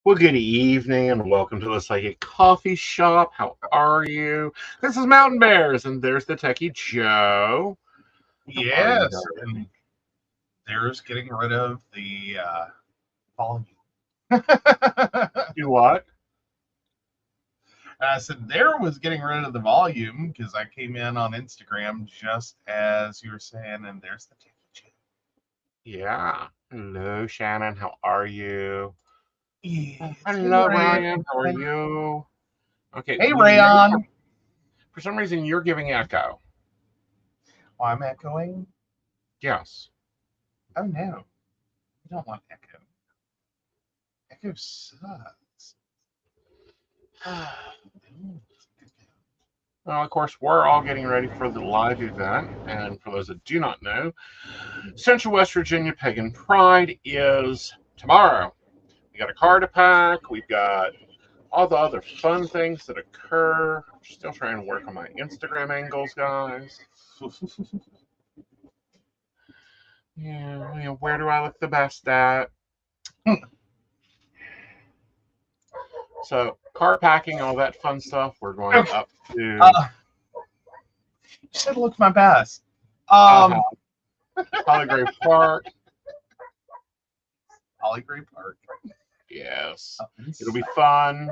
Well, good evening and welcome to the Psychic Coffee Shop. How are you? This is Mountain Bears, and there's the techie Joe. How are you, Yes, darling? and there's getting rid of the volume. Do what? I said there was getting rid of the volume because I came in on Instagram just as you were saying, and there's the techy-ish. Yeah. Hello, Shannon. How are you? Yes. Hello, Ryan. How are you? Okay. Hey, We may Rayon. for some reason, you're giving echo. Oh, I'm echoing. Yes. Oh no, we don't want echo. Echo sucks. Well, of course, we're all getting ready for the live event. And for those that do not know, Central West Virginia Pagan Pride is tomorrow. We got a car to pack. We've got all the other fun things that occur. I'm still trying to work on my Instagram angles, guys. Yeah, where do I look the best at? So, car packing, all that fun stuff. We're going Okay. up to You said look my best. Hollygrove Park. Hollygrove Park. Yes, it'll be fun.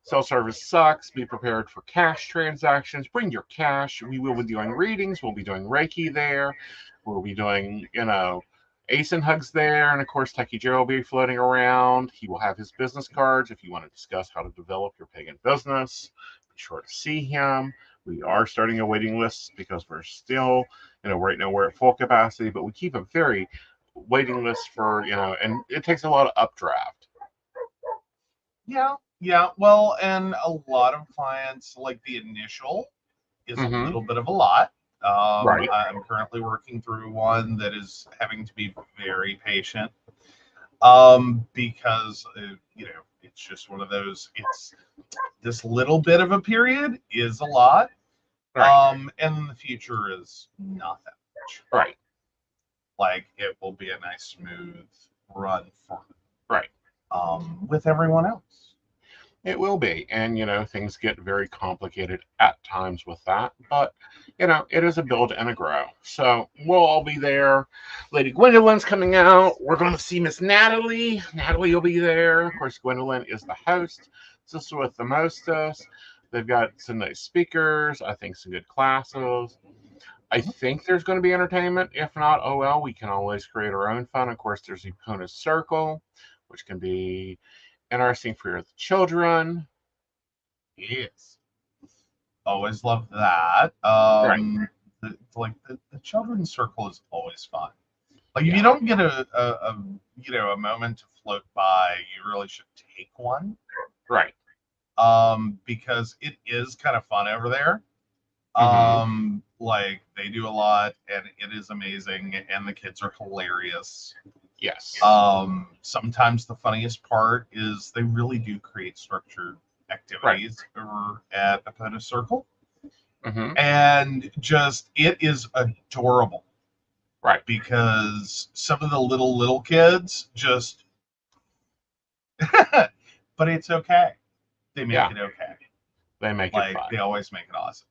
Cell service sucks. Be prepared for cash transactions. Bring your cash. We will be doing readings. We'll be doing Reiki there. We'll be doing, Aeson hugs there. And of course, Techie Joe will be floating around. He will have his business cards if you want to discuss how to develop your pagan business. Be sure to see him. We are starting a waiting list because we're still, right now we're at full capacity, but we keep a very waiting list for, and it takes a lot of updraft. Yeah. Well, and a lot of clients, like the initial is a little bit of a lot. Right. I'm currently working through one that is having to be very patient because, it's just one of those, it's this little bit of a period is a lot. Right. And the future is not that much. Right. Like it will be a nice smooth run for Right. with everyone else. It will be. And, things get very complicated at times with that. But, it is a build and a grow. So we'll all be there. Lady Gwendolyn's coming out. We're going to see Miss Natalie. Natalie will be there. Of course, Gwendolyn is the host. Sister with the mostest. They've got some nice speakers. I think some good classes. I think there's going to be entertainment. If not, oh well, we can always create our own fun. Of course, there's the Epona Circle, which can be interesting for the children. Yes. Always love that. Right. The children's circle is always fun. Like if you don't get a moment to float by, you really should take one. Right. Because it is kind of fun over there. Like they do a lot and it is amazing and the kids are hilarious. Yes. Sometimes the funniest part is they really do create structured activities over at Epona Circle. And just it is adorable. Right. Because some of the little kids just but it's okay. They make it okay. They make it fun. They always make it awesome.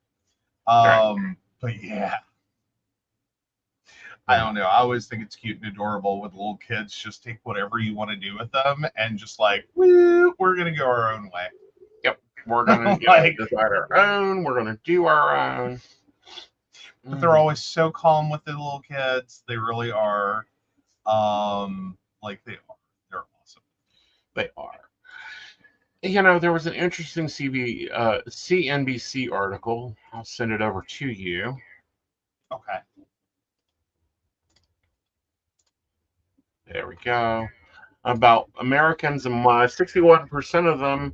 But yeah. I don't know. I always think it's cute and adorable with little kids. Just take whatever you want to do with them and just woo, we're going to go our own way. Yep. We're going to decide our own. We're going to do our own. But they're always so calm with the little kids. They really are. They are. They're awesome. They are. There was an interesting CNBC article. I'll send it over to you. Okay. There we go. About Americans, and 61% of them,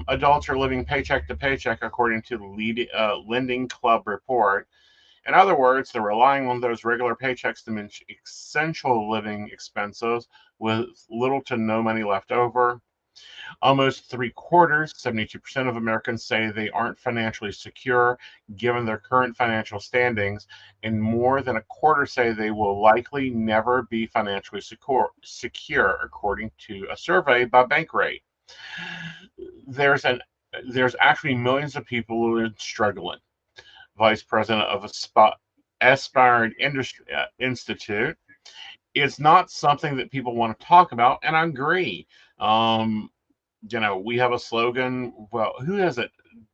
adults are living paycheck to paycheck, according to the Lending Club report. In other words, they're relying on those regular paychecks to manage essential living expenses with little to no money left over. Almost three-quarters, 72% of Americans say they aren't financially secure given their current financial standings, and more than a quarter say they will likely never be financially secure, according to a survey by Bankrate. There's an there's actually millions of people who are struggling. Vice President of Aspired Industry Institute. It's not something that people want to talk about, and I agree. Um, we have a slogan. Well, who has it?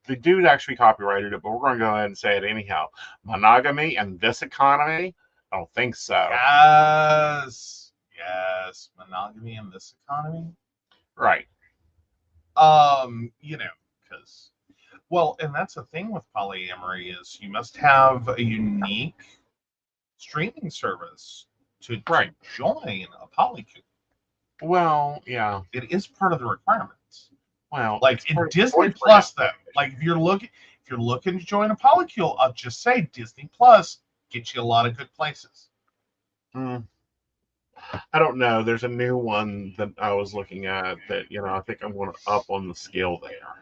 The dude actually copyrighted it, but we're going to go ahead and say it anyhow. Monogamy in this economy? I don't think so. Yes. Yes. Monogamy in this economy? Right. Because, well, and that's the thing with polyamory is you must have a unique streaming service to join a polycule. Well, yeah. It is part of the requirements. Well, like in Disney Plus, though, like if you're looking to join a polycule, I'll just say Disney Plus gets you a lot of good places. I don't know. There's a new one that I was looking at that I think I'm going to up on the scale there.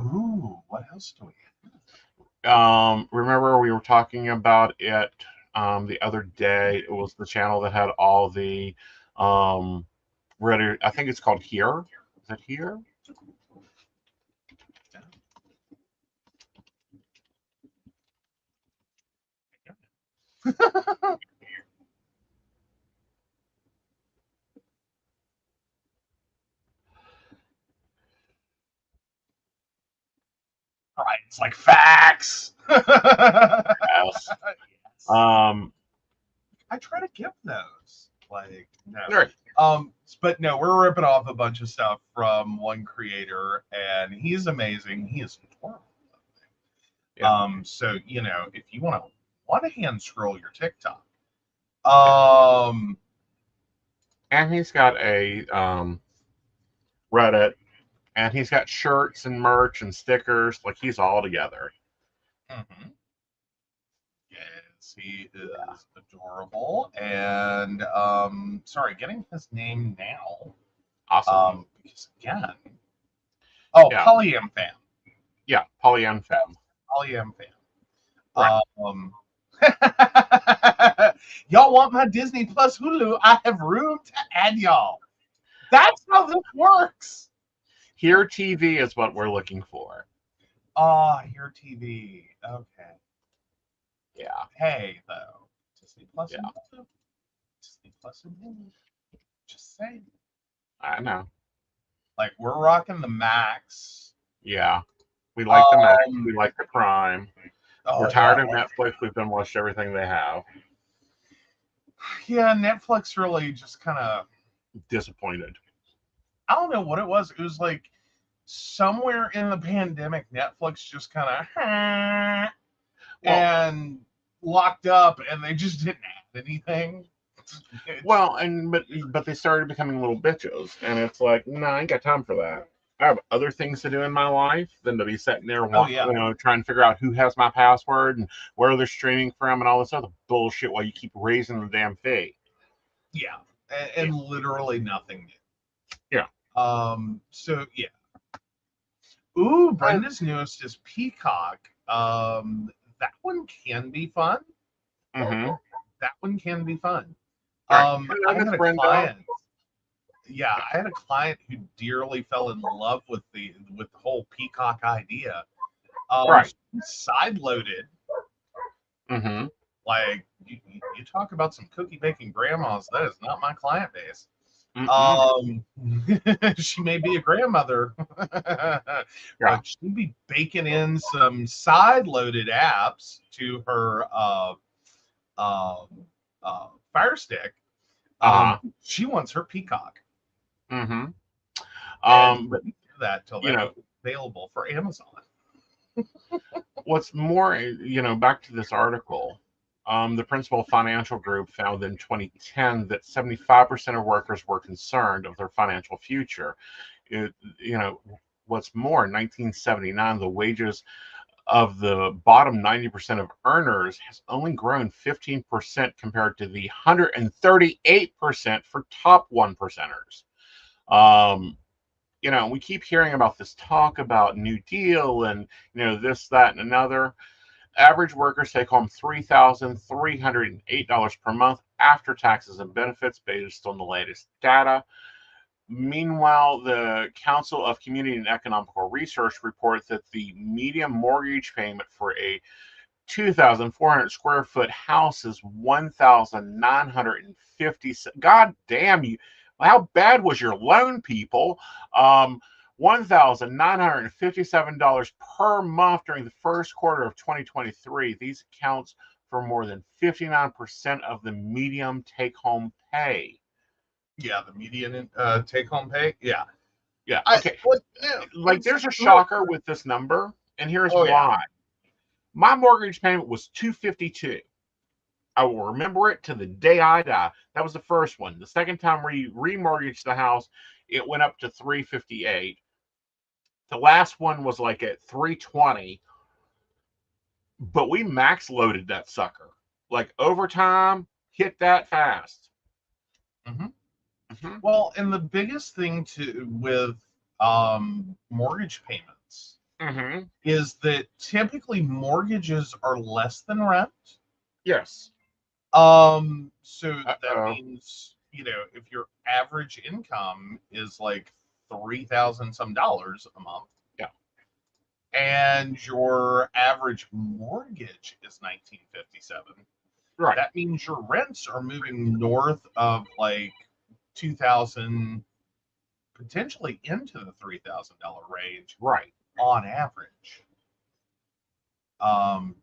Ooh, what else do we have? Remember we were talking about it the other day. It was the channel that had all the I think it's called Here. Is it Here? Right, it's like facts. Yes. I try to give those. Like, no. Right. But no, we're ripping off a bunch of stuff from one creator, and he's amazing. He is adorable. Yeah. So if you want to hand scroll your TikTok, and he's got a Reddit, and he's got shirts and merch and stickers. Like, he's all together. Mm-hmm. Yes, he is adorable. And sorry, getting his name now. Awesome. Because again, Polyam Fam. Yeah, Polyam Fam. Polyam Fam. Right. Y'all want my Disney Plus Hulu? I have room to add y'all. That's how this works. Here TV is what we're looking for. Here TV. Okay. Yeah. Hey, though. Disney Plus. Yeah. Disney Plus. Just saying. I know. Like, we're rocking the Max. Yeah. We like the Max. We like the Prime. We're tired of Netflix. We've been watched everything they have. Yeah, Netflix really just kind of disappointed. I don't know what it was. It was like somewhere in the pandemic, Netflix just kind of and locked up, and they just didn't have anything. Well, but they started becoming little bitches, and it's like, no, I ain't got time for that. I have other things to do in my life than to be sitting there, trying to figure out who has my password and where they're streaming from and all this other bullshit while you keep raising the damn fee. Yeah, and literally nothing new. Yeah. So yeah. Ooh, Brenda's newest is Peacock. That one can be fun. Mm-hmm. That one can be fun. Right. I had a client. Yeah, I had a client who dearly fell in love with the whole Peacock idea. Right. Side loaded. Mm-hmm. Like you talk about some cookie baking grandmas. That is not my client base. She may be a grandmother, but she'd be baking in some side loaded apps to her Fire Stick. She wants her Peacock. Mm-hmm. But that till that's available for Amazon. What's more, back to this article, the Principal Financial Group found in 2010 that 75% of workers were concerned of their financial future. What's more, in 1979, the wages of the bottom 90% of earners has only grown 15% compared to the 138% for top 1%ers. you know, we keep hearing about this talk about New Deal and, you know, this, that, and another. Average workers take home $3,308 per month after taxes and benefits based on the latest data. Meanwhile, the Council of Community and Economical Research reports that the median mortgage payment for a 2,400 square foot house is 1,950. God damn you! How bad was your loan, people? $1,957 per month during the first quarter of 2023. These accounts for more than 59% of the median take-home pay. Yeah, the median take-home pay. Yeah. Okay. Like, there's a shocker with this number, and here's why. Yeah. My mortgage payment was $252. I will remember it to the day I die. That was the first one. The second time we remortgaged the house, it went up to $358. The last one was like at $320, but we max loaded that sucker. Like, overtime, hit that fast. Well, and the biggest thing with mortgage payments is that typically mortgages are less than rent. Yes. So that means, you know, if your average income is like $3,000 some dollars a month, and your average mortgage is $1,957, right? That means your rents are moving north of like $2,000, potentially into the $3,000 range, right? On average,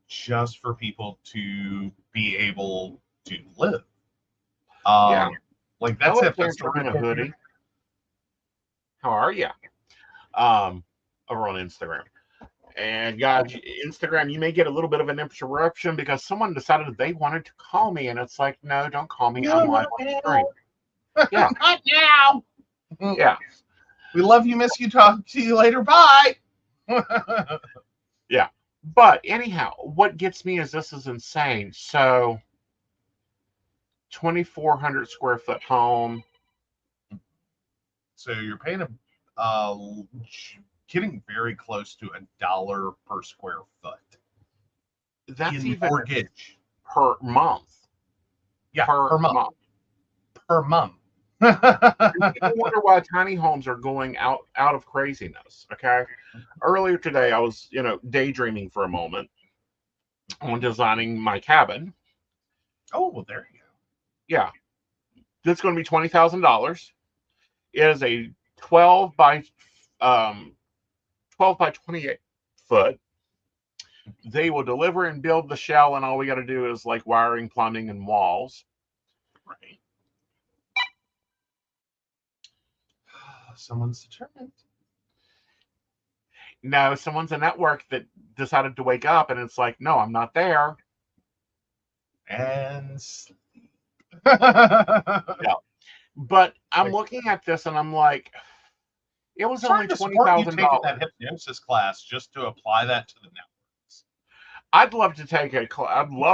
just for people to be able to live. Like that's it. That's in a hoodie. How are you? Over on Instagram. And guys, Instagram, you may get a little bit of an interruption because someone decided they wanted to call me, and it's like, no, don't call me. I'm live on the screen. Yeah, not now. Yeah, we love you, miss you. Talk to you later. Bye. Yeah, but anyhow, what gets me is this is insane. So, 2,400 square foot home. So you're paying getting very close to $1 per square foot. That's even mortgage per month. Yeah, per month. Per month. I wonder why tiny homes are going out of craziness. Okay, earlier today I was, you know, daydreaming for a moment on designing my cabin. Oh, well, there you go. Yeah, that's going to be $20,000. It is a 12 by 28 foot. They will deliver and build the shell, and all we got to do is like wiring, plumbing, and walls. Right. Someone's determined. No, someone's a network that decided to wake up, and it's like, no, I'm not there. And yeah. But I'm looking at this, and I'm like, it was only $20,000. That hypnosis class just to apply that to the networks. I'd love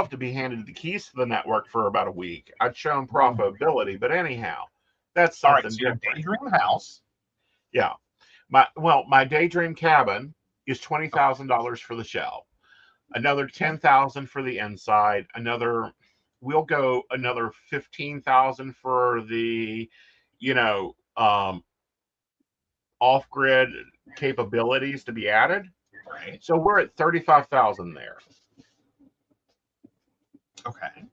to be handed the keys to the network for about a week. I'd show them profitability, but anyhow, that's something different. Daydream house. Yeah. My daydream cabin is $20,000 for the shell. Another $10,000 for the inside. We'll go another $15,000 for the, you know, off-grid capabilities to be added. Right. So we're at $35,000 there. Okay.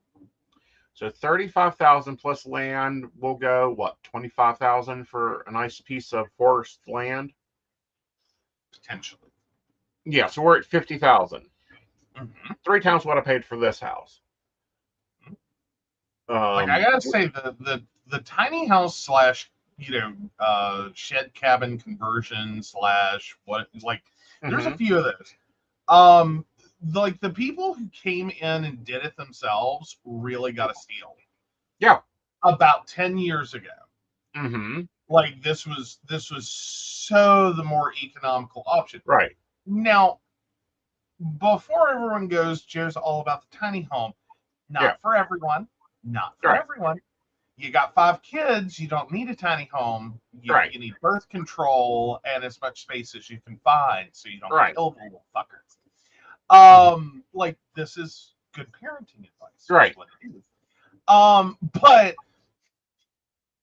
So $35,000 plus land will go what, $25,000 for a nice piece of forest land? Potentially. Yeah, so we're at $50,000. 3 times what I paid for this house. Like I gotta say, the tiny house / shed cabin conversion / what, like there's a few of those. Like the people who came in and did it themselves really got a steal. Yeah. About 10 years ago. Like this was so the more economical option. Right. Now, before everyone goes, Joe's all about the tiny home. Not for everyone. Not for everyone. you got 5 kids, you don't need a tiny home. You need birth control and as much space as you can find so you don't kill the little fuckers. Like, this is good parenting advice. Right. What it is. But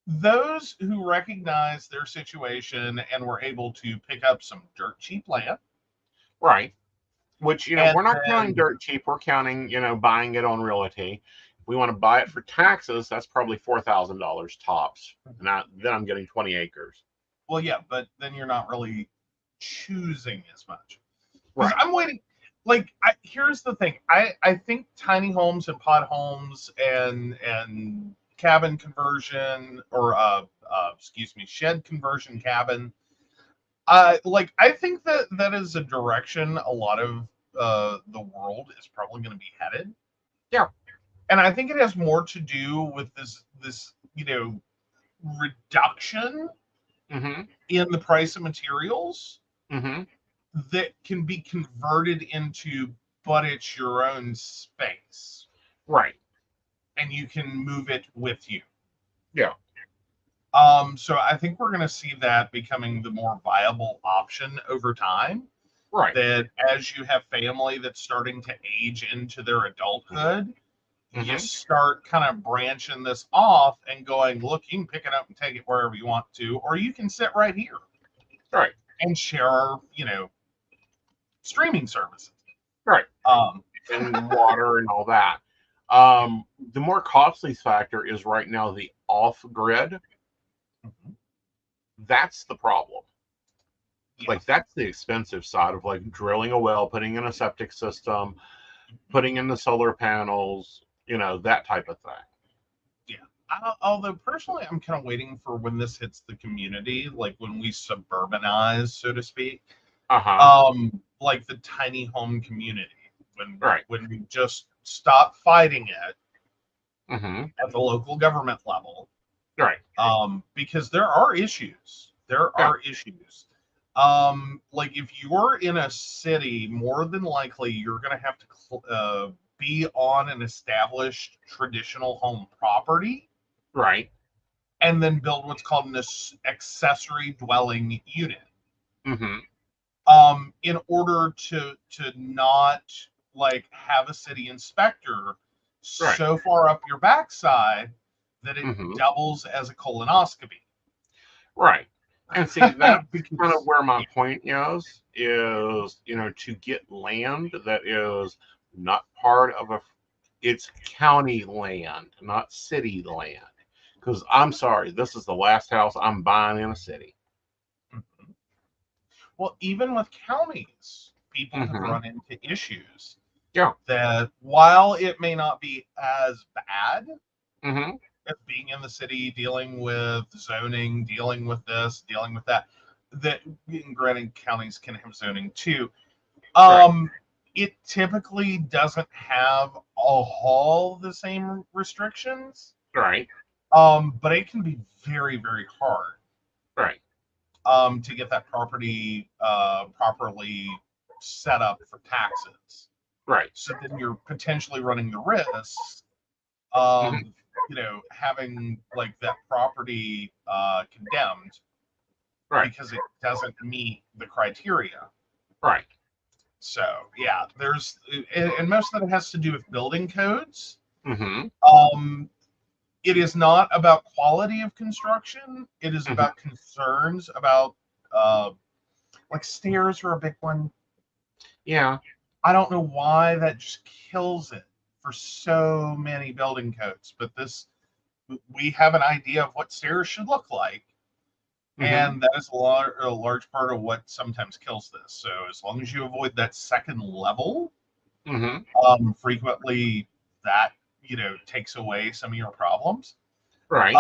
those who recognize their situation and were able to pick up some dirt cheap land. Right. Which, we're not counting dirt cheap. We're counting, buying it on realty. If we want to buy it for taxes, that's probably $4,000 tops. And then I'm getting 20 acres. Well, yeah, but then you're not really choosing as much. Because I'm waiting. Like, here's the thing. I think tiny homes and pod homes and cabin conversion or shed conversion cabin. I think that is a direction a lot of the world is probably going to be headed. Yeah, and I think it has more to do with this reduction in the price of materials that can be converted into, but it's your own space, right? And you can move it with you. Yeah. So I think we're going to see that becoming the more viable option over time. Right. That as you have family that's starting to age into their adulthood, you start kind of branching this off and going, look, you can pick it up and take it wherever you want to, or you can sit right here. Right. And share, streaming services. Right. And water and all that. The more costly factor is right now the off-grid. That's the problem. Yeah. Like, that's the expensive side of, like, drilling a well, putting in a septic system, putting in the solar panels, that type of thing. Yeah. Although, personally, I'm kind of waiting for when this hits the community, like when we suburbanize, so to speak. Like the tiny home community. When we just stop fighting it at the local government level. Right. Because there are issues. Issues. Like, if you're in a city, more than likely you're going to have to be on an established traditional home property. Right. And then build what's called an accessory dwelling unit. In order to not, like, have a city inspector so far up your backside that it doubles as a colonoscopy. Right. And see, that's kind of where my point is, to get land that is not part of it's county land, not city land. Because I'm sorry, this is the last house I'm buying in a city. Well, even with counties, people have run into issues. Yeah. That while it may not be as bad as being in the city, dealing with zoning, dealing with this, dealing with that, that, granted, counties can have zoning too. It typically doesn't have all the same restrictions. Right. But it can be very, very hard. Right. To get that property properly set up for taxes. Right. So then you're potentially running the risk of, having, like, that property condemned. Right. Because it doesn't meet the criteria. Right. So, yeah, and most of it has to do with building codes. It is not about quality of construction. It is about concerns about, like, stairs are a big one. Yeah. I don't know why that just kills it for so many building codes, but we have an idea of what stairs should look like. And that is a large part of what sometimes kills this. So as long as you avoid that second level, frequently that, takes away some of your problems. Right.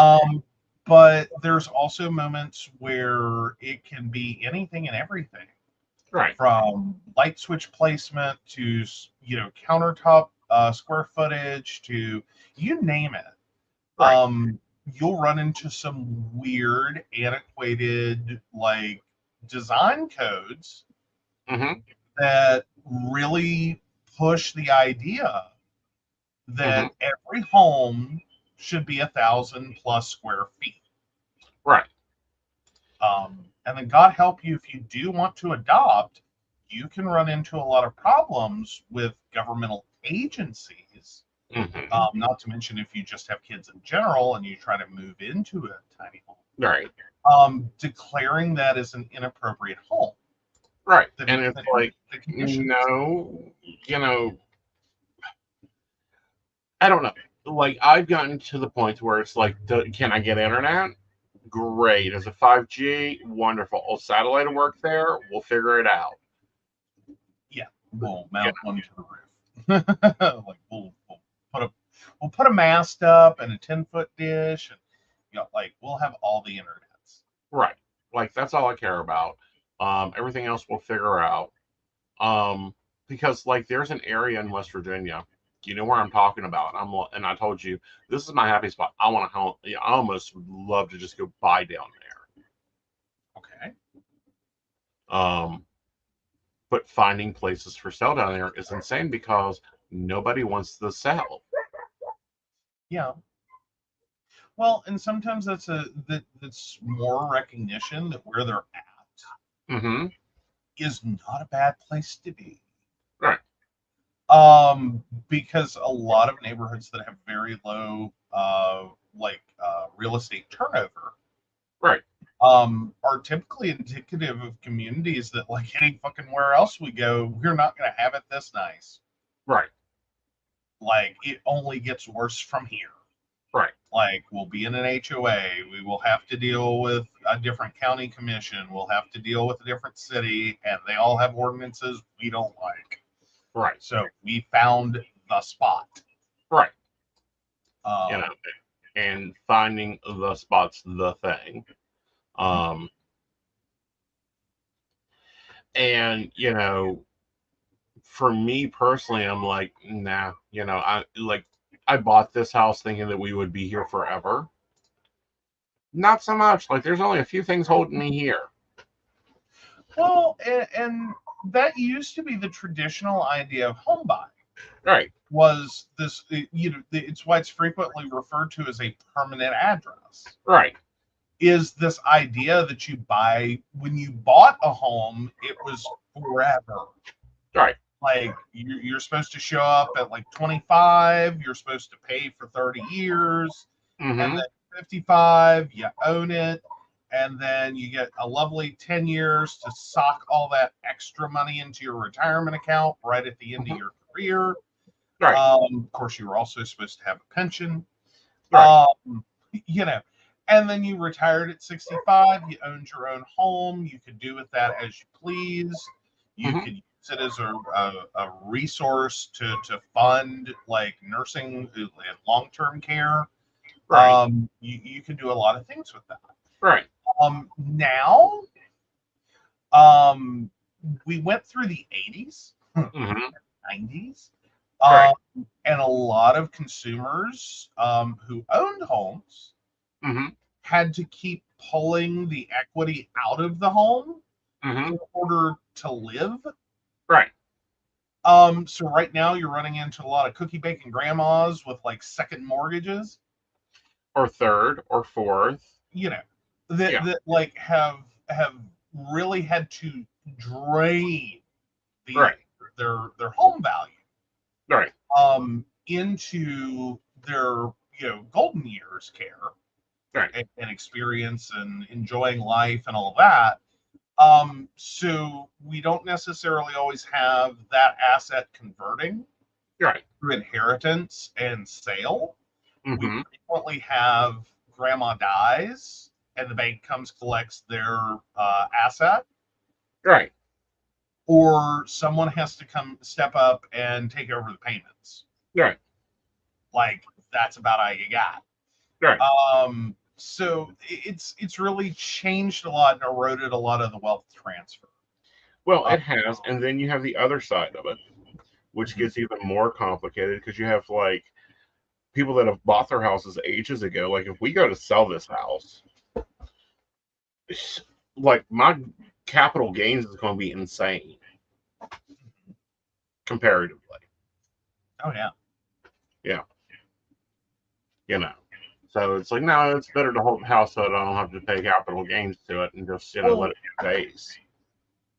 But there's also moments where it can be anything and everything. Right. From light switch placement to, countertop square footage to you name it. Right. You'll run into some weird, antiquated, like, design codes that really push the idea that every home should be 1,000+ square feet. Right. And then God help you if you do want to adopt, you can run into a lot of problems with governmental agencies. Not to mention if you just have kids in general and you try to move into a tiny home. Right. Declaring that as an inappropriate home. Right. And it's like, no, I don't know. Like, I've gotten to the point where it's like, can I get internet? Great. Is it 5G? Wonderful. Oh, satellite will work there? We'll figure it out. Yeah. We'll mount one to the roof. Like, we'll put a mast up and a 10-foot dish, and like, we'll have all the internets. Right. Like, that's all I care about. Everything else we'll figure out. Because like, there's an area in West Virginia. You know where I'm talking about. And I told you this is my happy spot. I want to. I almost would love to just go buy down there. Okay. But finding places for sale down there is insane because nobody wants to sell. Yeah. Well, and sometimes that's more recognition that where they're at is not a bad place to be. Right. Because a lot of neighborhoods that have very low real estate turnover, right, are typically indicative of communities that, like, any fucking where else we go, we're not going to have it this nice. Right. Like, it only gets worse from here. Right. Like, we'll be in an HOA. We will have to deal with a different county commission. We'll have to deal with a different city, and they all have ordinances we don't like. Right. So we found the spot. Right. And finding the spot's the thing. And for me personally, I'm like, nah. I bought this house thinking that we would be here forever. Not so much. Like, there's only a few things holding me here. Well, and that used to be the traditional idea of home buying. Right. Was this, it's why it's frequently referred to as a permanent address. Right. Is this idea that you buy, when you bought a home, it was forever. Right. Like, you're supposed to show up at like 25, you're supposed to pay for 30 years, and then 55, you own it, and then you get a lovely 10 years to sock all that extra money into your retirement account right at the end of your career. Right. Of course, you were also supposed to have a pension. Right. And then you retired at 65, you owned your own home, you could do with that as you please. You could use it as a resource to fund, like, nursing and long-term care. Right. You can do a lot of things with that. Right. Now, we went through the 80s, 90s, right. and a lot of consumers who owned homes had to keep pulling the equity out of the home in order to live. Right. So right now you're running into a lot of cookie baking grandmas with, like, second mortgages, or third or fourth. That like have really had to drain their home value. Right. Into their golden years care. Right. And experience and enjoying life and all of that. So we don't necessarily always have that asset converting through inheritance and sale. We frequently have grandma dies and the bank comes, collects their asset. Right. Or someone has to step up and take over the payments. Right. Like, that's about all you got. Right. So it's really changed a lot and eroded a lot of the wealth transfer. Well, it has, and then you have the other side of it, which gets even more complicated because you have, like, people that have bought their houses ages ago. Like, if we go to sell this house, like, my capital gains is going to be insane comparatively. Oh yeah. Yeah. So it's like, no, it's better to hold the house so I don't have to pay capital gains to it and just, let it base.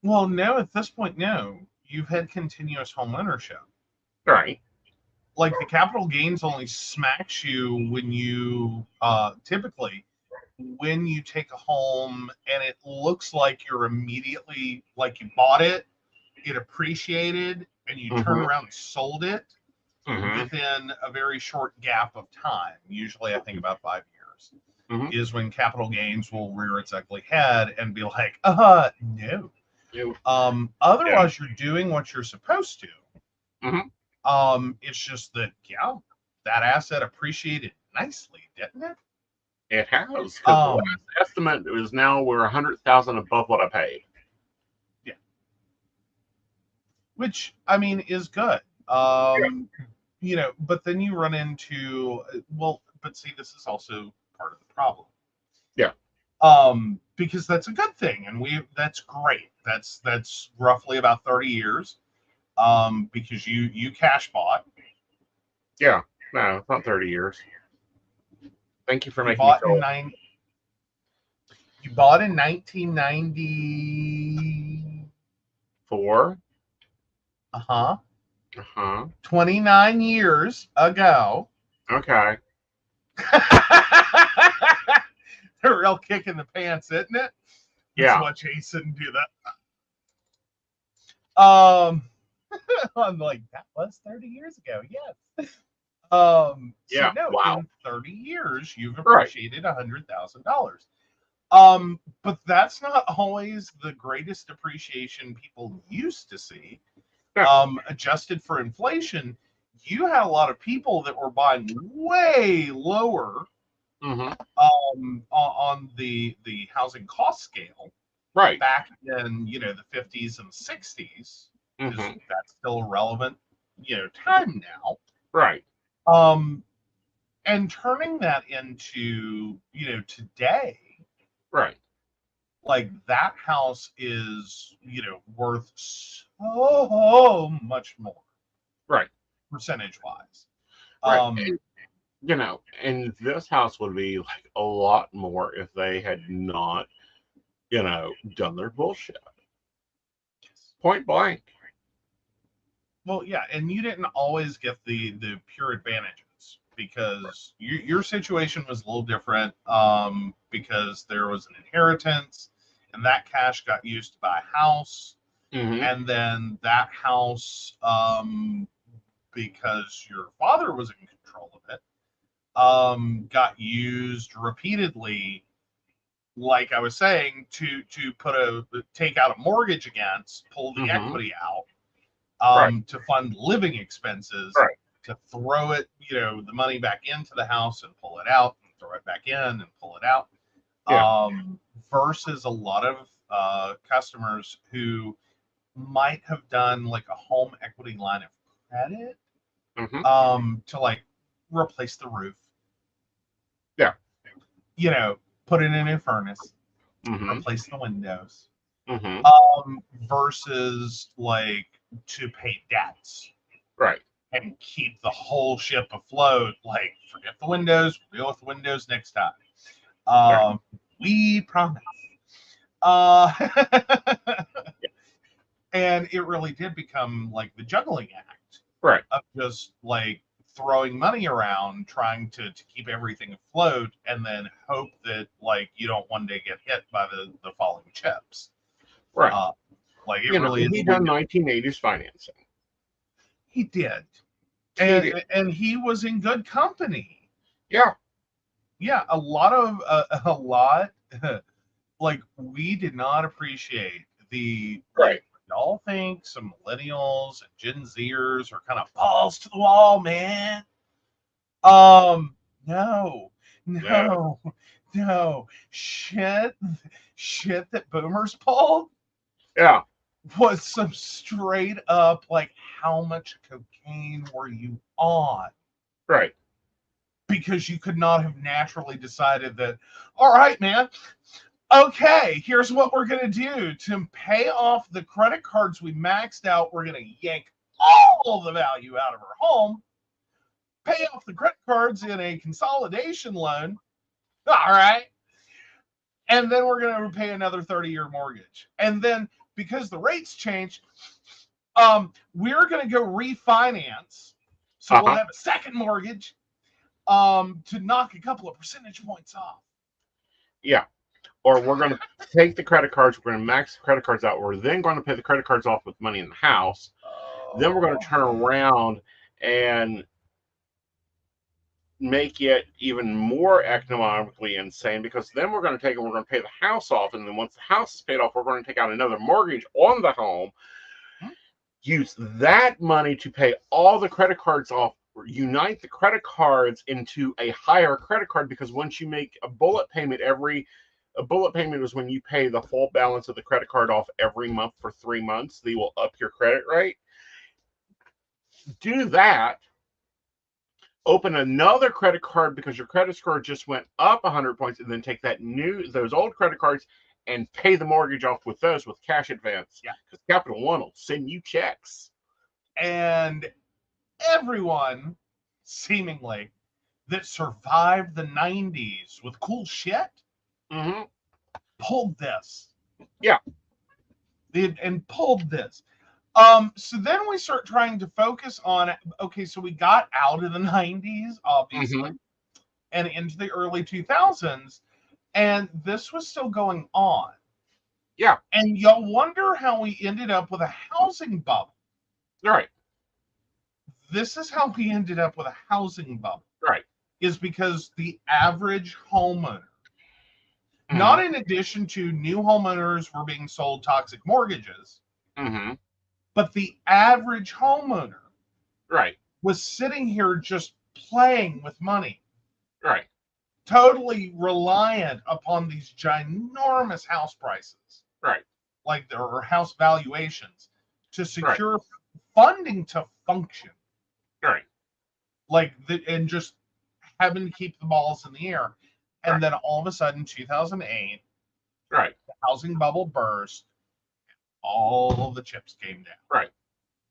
Well, no, at this point, no. You've had continuous home ownership. Right. Like the capital gains only smacks you when you typically when you take a home and it looks like you're immediately like you bought it, it appreciated, and you turn around and sold it within a very short gap of time. Usually, I think about 5 years is when capital gains will rear its ugly head and be like, no. Otherwise, you're doing what you're supposed to. It's just that, that asset appreciated nicely, didn't it? It has, because the last estimate is now we're $100,000 above what I paid. Yeah, which I mean is good. But then you run into but see, this is also part of the problem. Yeah. Because that's a good thing, and that's great. That's roughly about 30 years. Because you cash bought. Yeah, no, it's not 30 years. Thank you for making me feel You bought in 1994. 29 years ago. Okay. They're real kick in the pants, isn't it? Yeah. Let's watch Aeson do that. I'm like, that was 30 years ago. Yes. Yeah. No, wow. in 30 years, you've appreciated $100,000. But that's not always the greatest appreciation people used to see. Adjusted for inflation, you had a lot of people that were buying way lower on the housing cost scale, right, back in the 50s and 60s. That's still a relevant time now, right. And turning that into today, right, like that house is worth so much more, right, percentage wise, right. And this house would be like a lot more if they had not done their bullshit. Point blank. Well, yeah, and you didn't always get the pure advantages, because your situation was a little different, because there was an inheritance, and that cash got used to buy a house, and then that house, because your father was in control of it, got used repeatedly, like I was saying, to take out a mortgage against, pull the equity out, to fund living expenses, to throw it, the money back into the house and pull it out, and throw it back in and pull it out. Versus a lot of customers who might have done like a home equity line of credit, to like replace the roof. Yeah. Put in a new furnace, replace the windows. Versus like to pay debts, right, and keep the whole ship afloat. Like, forget the windows, we'll deal with the windows next time. We promise. And it really did become like the juggling act, right, of just like throwing money around, trying to keep everything afloat, and then hope that like you don't one day get hit by the falling chips. Right. Like it really is. He done 1980s financing. He did. And he was in good company. Yeah. Yeah, a lot like we did not appreciate the right. Y'all think some millennials and Gen Zers are kind of balls to the wall, man. No. Shit that boomers pulled. Yeah. Was some straight up like, how much cocaine were you on? Right. Because you could not have naturally decided that, all right, man, okay, here's what we're going to do to pay off the credit cards we maxed out. We're going to yank all the value out of our home, pay off the credit cards in a consolidation loan. All right. And then we're going to pay another 30-year mortgage. And then because the rates change, we're going to go refinance. So we'll have a second mortgage to knock a couple of percentage points off. Yeah. Or we're going to take the credit cards, we're going to max the credit cards out. We're then going to pay the credit cards off with money in the house. Then we're going to turn around and make it even more economically insane, because then we're going to take and we're going to pay the house off. And then once the house is paid off, we're going to take out another mortgage on the home, use that money to pay all the credit cards off, unite the credit cards into a higher credit card, because once you make a bullet payment a bullet payment is when you pay the full balance of the credit card off every month for 3 months. They will up your credit rate. Do that. Open another credit card because your credit score just went up 100 points, and then take those old credit cards and pay the mortgage off with those with cash advance. Yeah. Because Capital One will send you checks. And everyone, seemingly, that survived the 90s with cool shit pulled this. Yeah. And pulled this. So then we start trying to focus on, okay, so we got out of the 90s, obviously, and into the early 2000s, and this was still going on. Yeah. And you'll wonder how we ended up with a housing bubble. Right. This is how we ended up with a housing bubble. Right. Is because the average homeowner, not in addition to new homeowners were being sold toxic mortgages, but the average homeowner was sitting here just playing with money. Right. Totally reliant upon these ginormous house prices. Right. Like there are house valuations to secure funding to function. Right. And just having to keep the balls in the air. And then all of a sudden, 2008, the housing bubble burst. All of the chips came down. Right.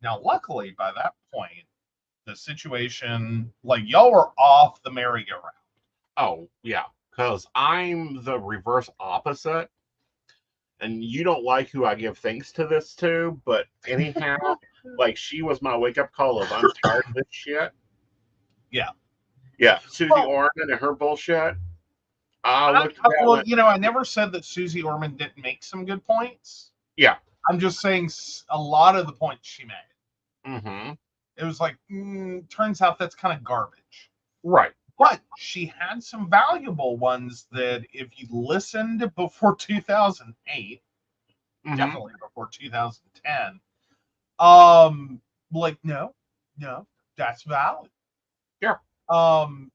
Now, luckily, by that point, the situation, like y'all were off the merry-go-round. Oh, yeah. Because I'm the reverse opposite. And you don't like who I give thanks to this to, but anyhow, like she was my wake-up call of I'm tired of this shit. Yeah. Yeah. Susie Orman and her bullshit. I never said that Susie Orman didn't make some good points. Yeah. I'm just saying a lot of the points she made. It was like, turns out that's kind of garbage. Right. But she had some valuable ones that if you listened before 2008, definitely before 2010, no, that's valid. Yeah. And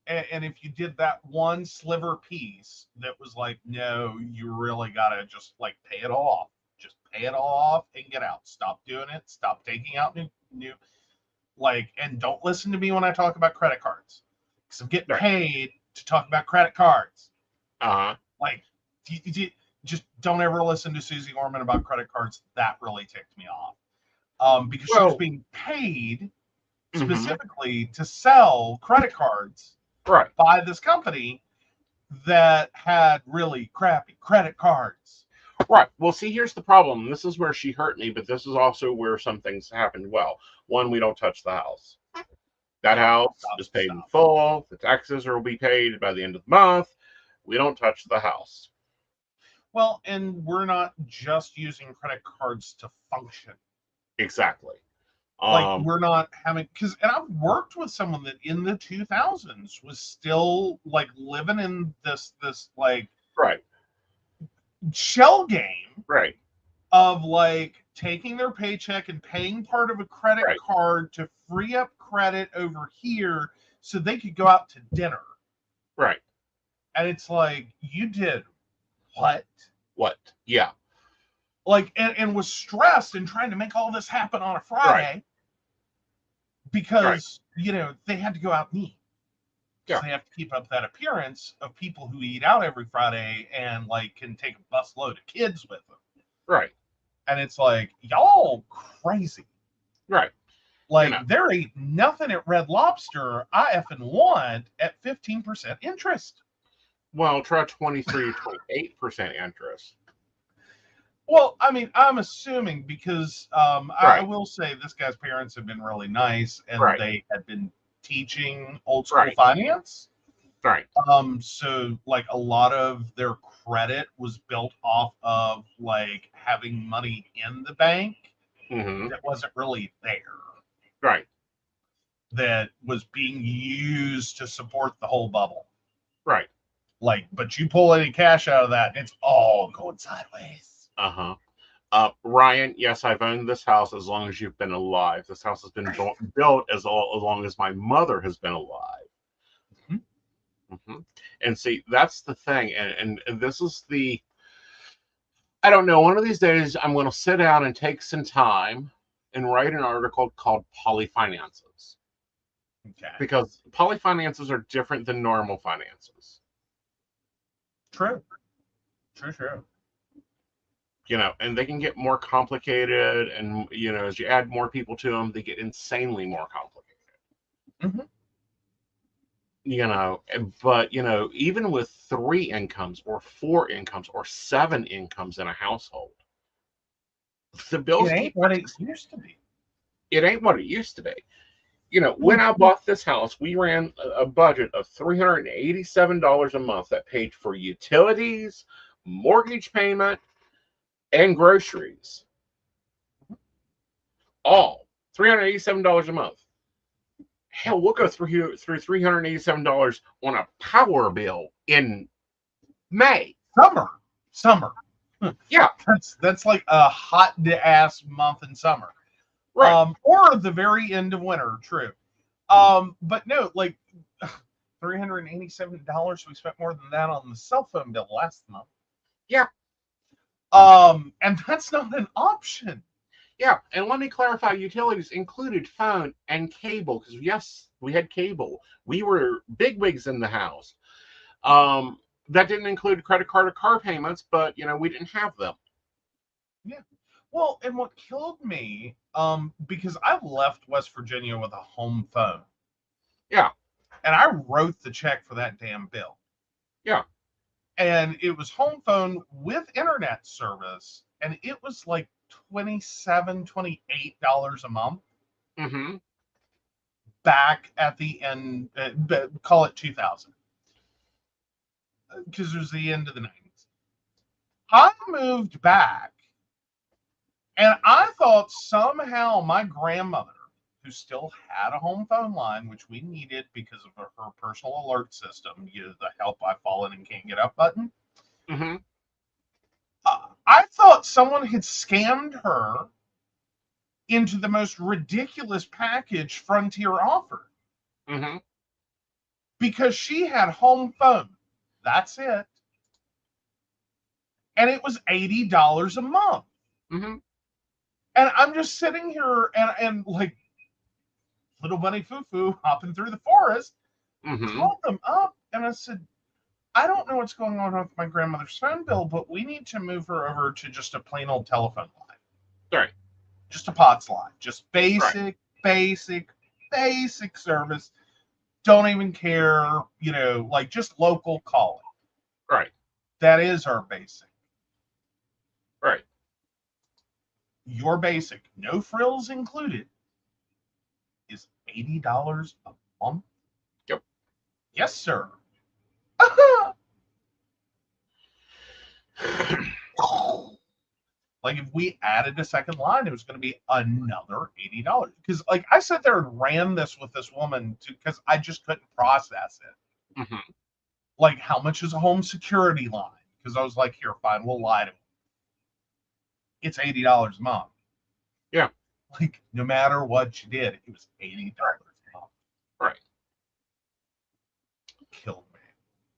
if you did that one sliver piece that was like, no, you really gotta just like pay it all off. Just pay it all off and get out. Stop doing it. Stop taking out new and don't listen to me when I talk about credit cards. Because I'm getting paid to talk about credit cards. Just don't ever listen to Susie Orman about credit cards. That really ticked me off. Because she was being paid specifically to sell credit cards by this company that had really crappy credit cards. Right. Well, see, here's the problem. This is where she hurt me, but this is also where some things happened well. One, we don't touch the house. That house is paid in full. The taxes will be paid by the end of the month. We don't touch the house. Well, and we're not just using credit cards to function. Exactly. We're not having, and I've worked with someone that in the 2000s was still like living in this shell game of like taking their paycheck and paying part of a credit card to free up credit over here so they could go out to dinner. Right. And it's like, you did what? What? Yeah. And was stressed and trying to make all this happen on a Friday because, they had to go out and eat. Yeah. So they have to keep up that appearance of people who eat out every Friday and can take a busload of kids with them. Right. And it's like, y'all crazy. Right. Like, there ain't nothing at Red Lobster I effing want at 15% interest. Well, try 23 to 28% interest. Well, I mean, I'm assuming because I will say this guy's parents have been really nice, and they had been teaching old school finance. Right. So like a lot of their credit was built off of like having money in the bank that wasn't really there. Right. That was being used to support the whole bubble. Right. Like, but you pull any cash out of that, and it's all going sideways. Ryan, yes, I've owned this house as long as you've been alive. This house has been built as long as my mother has been alive. And see, that's the thing. And this is I don't know, one of these days I'm going to sit down and take some time and write an article called Polyfinances. Okay. Because polyfinances are different than normal finances. True. And they can get more complicated, and as you add more people to them, they get insanely more complicated. But even with 3 incomes or 4 incomes or 7 incomes in a household, the bills ain't what it used to be. It ain't what it used to be. When I bought this house, we ran a budget of $387 a month that paid for utilities, mortgage payment, and groceries. All $387 a month. Hell, we'll go through $387 on a power bill in May. Summer. Yeah. That's like a hot ass month in summer. Right. Or the very end of winter, true. But no, like $387, we spent more than that on the cell phone bill last month. Yeah. And that's not an option. Yeah, and let me clarify, utilities included phone and cable, because yes, we had cable. We were bigwigs in the house. That didn't include credit card or car payments, but we didn't have them. Yeah. Well, and what killed me, because I left West Virginia with a home phone. Yeah. And I wrote the check for that damn bill. Yeah. And it was home phone with internet service, and it was like $27, $28 a month. Back at the end, call it 2000, because it was the end of the 90s. I moved back, and I thought somehow my grandmother, who still had a home phone line, which we needed because of her personal alert system, the help I've fallen and can't get up button. I thought someone had scammed her into the most ridiculous package Frontier offered. Because she had home phone. That's it. And it was $80 a month. And I'm just sitting here and like little bunny foo-foo hopping through the forest. Called them up and I said, I don't know what's going on with my grandmother's phone bill, but we need to move her over to just a plain old telephone line. Right. Just a POTS line. Just basic service. Don't even care, like just local calling. Right. That is our basic. Right. Your basic, no frills included, is $80 a month. Yep. Yes, sir. Like if we added a second line, it was going to be another $80. Because like I sat there and ran this with this woman because I just couldn't process it. Like, how much is a home security line? Because I was like, here, fine, we'll lie to him. It's $80 a month. Yeah. Like, no matter what you did, it was $80 a month. Right. Killed me.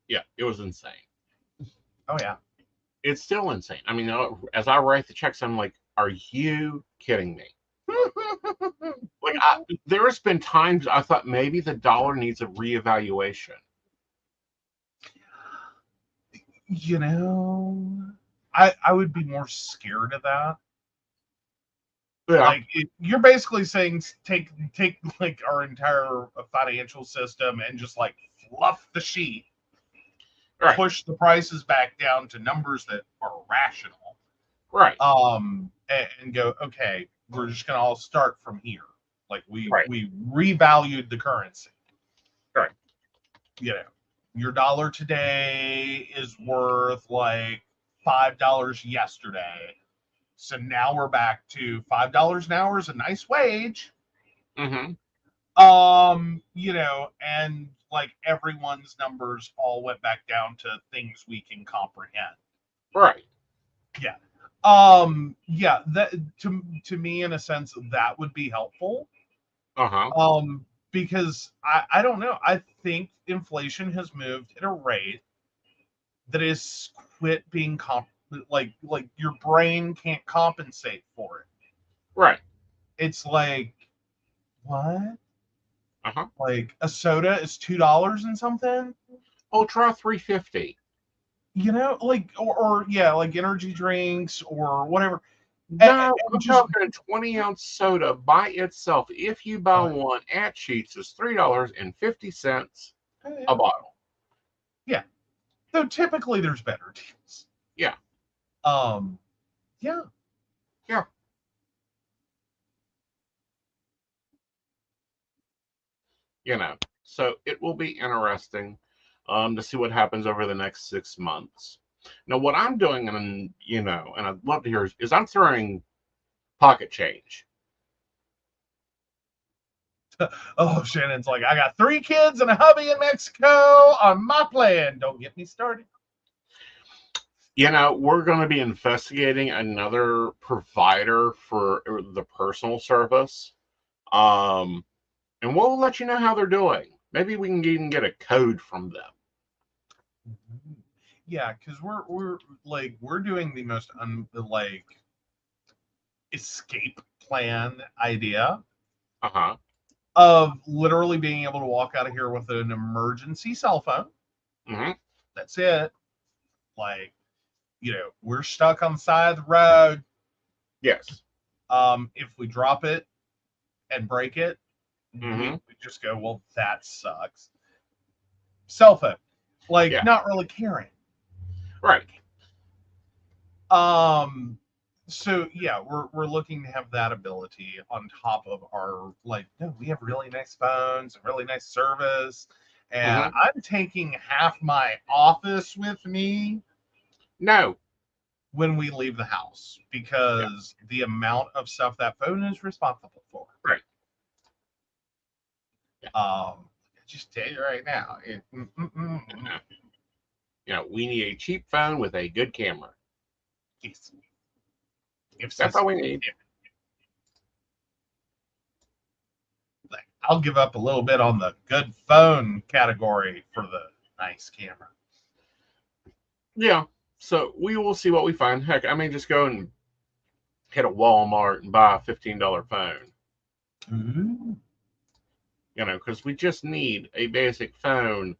Yeah, it was insane. Oh, yeah. It's still insane. I mean, as I write the checks, I'm like, are you kidding me? Like, there's been times I thought maybe the dollar needs a reevaluation. You know, I would be more scared of that. Like you're basically saying take like our entire financial system and just like fluff the sheet, right, push the prices back down to numbers that are rational, right, and go, okay, we're just gonna all start from here. Like we right, revalued the currency. right, You know, your dollar today is worth like $5 yesterday. So now we're back to $5 an hour is a nice wage. mm-hmm, You know, and like everyone's numbers all went back down to things we can comprehend. right, Yeah. Yeah, that to me in a sense that would be helpful. uh-huh, Because I don't know. I think inflation has moved at a rate that is quit being like your brain can't compensate for it. right, It's like what? uh-huh. Like a soda is $2 and something? Ultra 350. You know, like or yeah, like energy drinks or whatever. No, And I'm just talking a 20-ounce soda by itself. If you buy one at Sheetz, is $3.50 a bottle. yeah. Though typically there's better deals. Yeah, Um, yeah. yeah. You know, so it will be interesting to see what happens over the next 6 months. Now, what I'm doing, and and I'd love to hear, is I'm throwing pocket change. Oh, Shannon's like, I got 3 kids and a hubby in Mexico on my plan. Don't get me started. We're going to be investigating another provider for the personal service. Um, and we'll let you know how they're doing. Maybe we can even get a code from them. Yeah, because we're doing the most like escape plan idea Uh-huh. of literally being able to walk out of here with an emergency cell phone. Mm-hmm. That's it. Like, we're stuck on the side of the road. Yes. If we drop it and break it, we Mm-hmm. just go, well, that sucks. Cell phone, like, Yeah. not really caring. Right. So yeah, we're looking to have that ability on top of our, like, no, we have really nice phones, really nice service, and Mm-hmm. I'm taking half my office with me No. when we leave the house Yeah. because the amount of stuff that phone is responsible for. Right. Yeah. I just tell you right now, We need a cheap phone with a good camera. That's all we need. I'll give up a little bit on the good phone category for the nice camera. Yeah. So we will see what we find. Heck, I may just go and hit a Walmart and buy a $15 phone. Ooh. Because we just need a basic phone.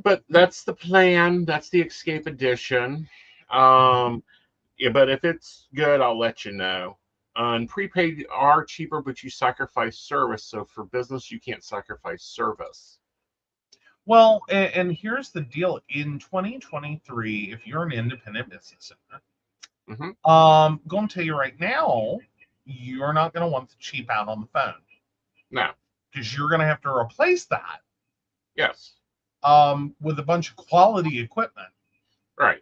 But that's the plan. That's the Escape Edition. Yeah, but if it's good, I'll let you know. And prepaid are cheaper, but you sacrifice service. So for business, you can't sacrifice service. Well, and here's the deal. In 2023, if you're an independent business owner, going to tell you right now, you're not going to want to cheap out on the phone. No. Because you're going to have to replace that. Yes. With a bunch of quality equipment. Right.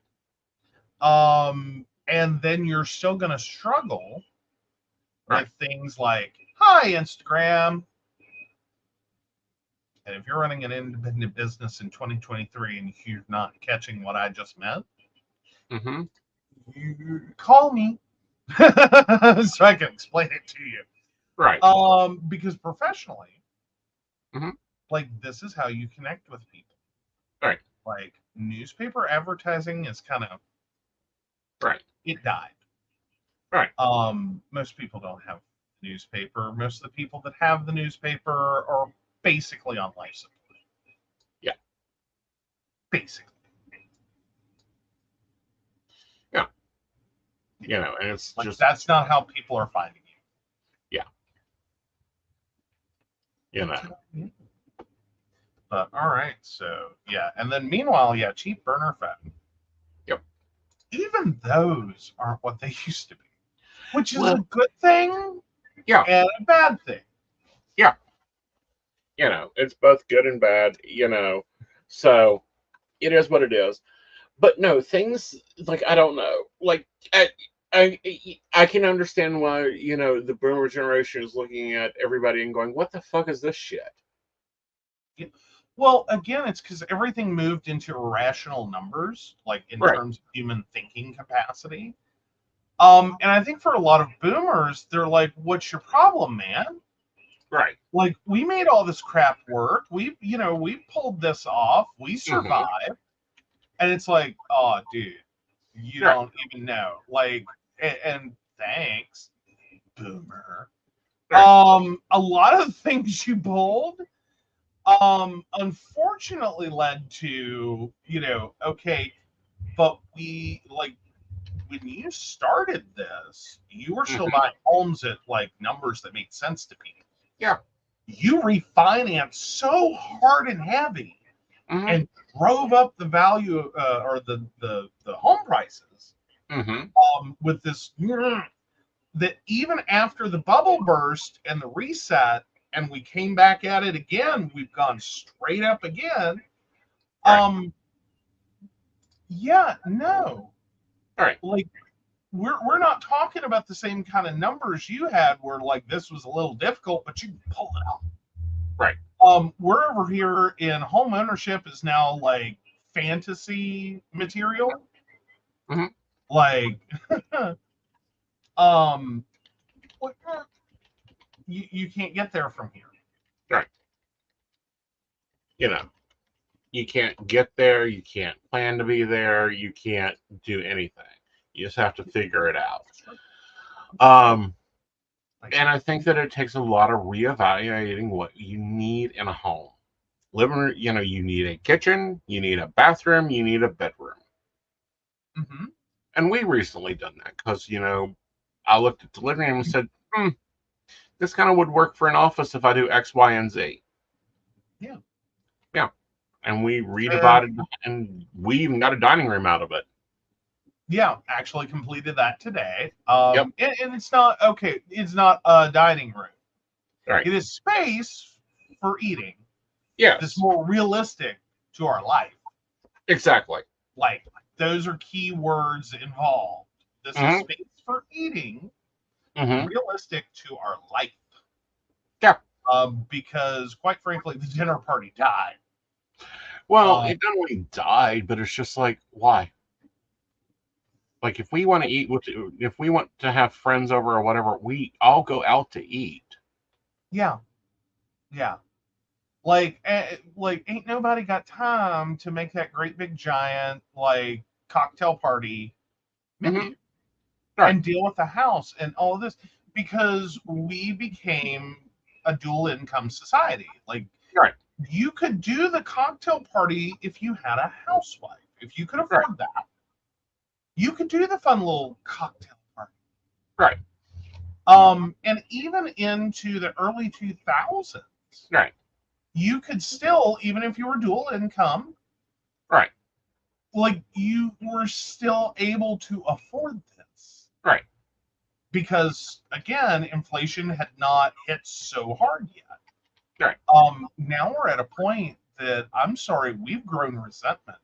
And then you're still going to struggle right. with things like, hi, Instagram. And if you're running an independent business in 2023 and you're not catching what I just meant, you call me so I can explain it to you. Right. Because professionally, like, this is how you connect with people. Right. Like, newspaper advertising is kind of it died. Right. Most people don't have newspaper. Most of the people that have the newspaper are basically on life support. Yeah. Basically. Yeah. You know, and it's like, just, that's not how people are finding yeah, you know. But all right, so yeah, and then meanwhile, yeah, cheap burner phone. Yep. Even those aren't what they used to be, which is Well, a good thing yeah, and a bad thing. yeah. You know, it's both good and bad. You know, so it is what it is. But no, things like I don't know, like I, I, I can understand why the boomer generation is looking at everybody and going, "What the fuck is this shit?" Yeah. Well, again, it's because everything moved into irrational numbers, like in Right. terms of human thinking capacity. And I think for a lot of boomers, they're like, "What's your problem, man? Right. Like, we made all this crap work. We pulled this off. We Mm-hmm. survived." And it's like, "Oh, dude, you Right. don't even know." Like, and thanks, boomer. Right. A lot of the things you pulled, unfortunately led to, okay, but we, like, when you started this, you were still Mm-hmm. buying homes at like numbers that made sense to people. Yeah. You refinanced so hard and heavy Mm-hmm. and drove up the value, or the home prices, Mm-hmm. with this, that even after the bubble burst and the reset, and we came back at it again, we've gone straight up again. Right. Yeah, no, Right. like, we're not talking about the same kind of numbers you had, where like this was a little difficult, but you can pull it out. Right. We're over here in home ownership is now like fantasy material. Mm-hmm. Like, um, you can't get there from here. Right. You know, you can't get there. You can't plan to be there. You can't do anything. You just have to figure it out. Um, and I think that it takes a lot of reevaluating what you need in a home. Living, you need a kitchen, you need a bathroom, you need a bedroom. Mm-hmm. And we recently done that because, I looked at the living room and said, this kind of would work for an office if I do X, Y, and Z. Yeah. Yeah. And we And redivided, and we even got a dining room out of it. yeah, actually completed that today. Yep. And it's not okay. It's not a dining room. Right. It is space for eating. That's Yes. more realistic to our life. Exactly. Like, those are key words involved. This is Mm-hmm. space for eating, Mm-hmm. realistic to our life. Yeah. Because quite frankly, the dinner party died. Well, Um, it not only died, but it's just like, why? Like, if we want to eat, if we want to have friends over or whatever, we all go out to eat. yeah, yeah. Like, ain't nobody got time to make that great big giant like cocktail party Mm-hmm. menu Right. and deal with the house and all of this, because we became a dual income society. Like, Right. you could do the cocktail party if you had a housewife. If you could Right. afford that, you could do the fun little cocktail party. Right. And even into the early 2000s, Right. you could still, even if you were dual income, Right. like, you were still able to afford this, Right. because again, inflation had not hit so hard yet. Right. Now we're at a point that, I'm sorry, we've grown resentment.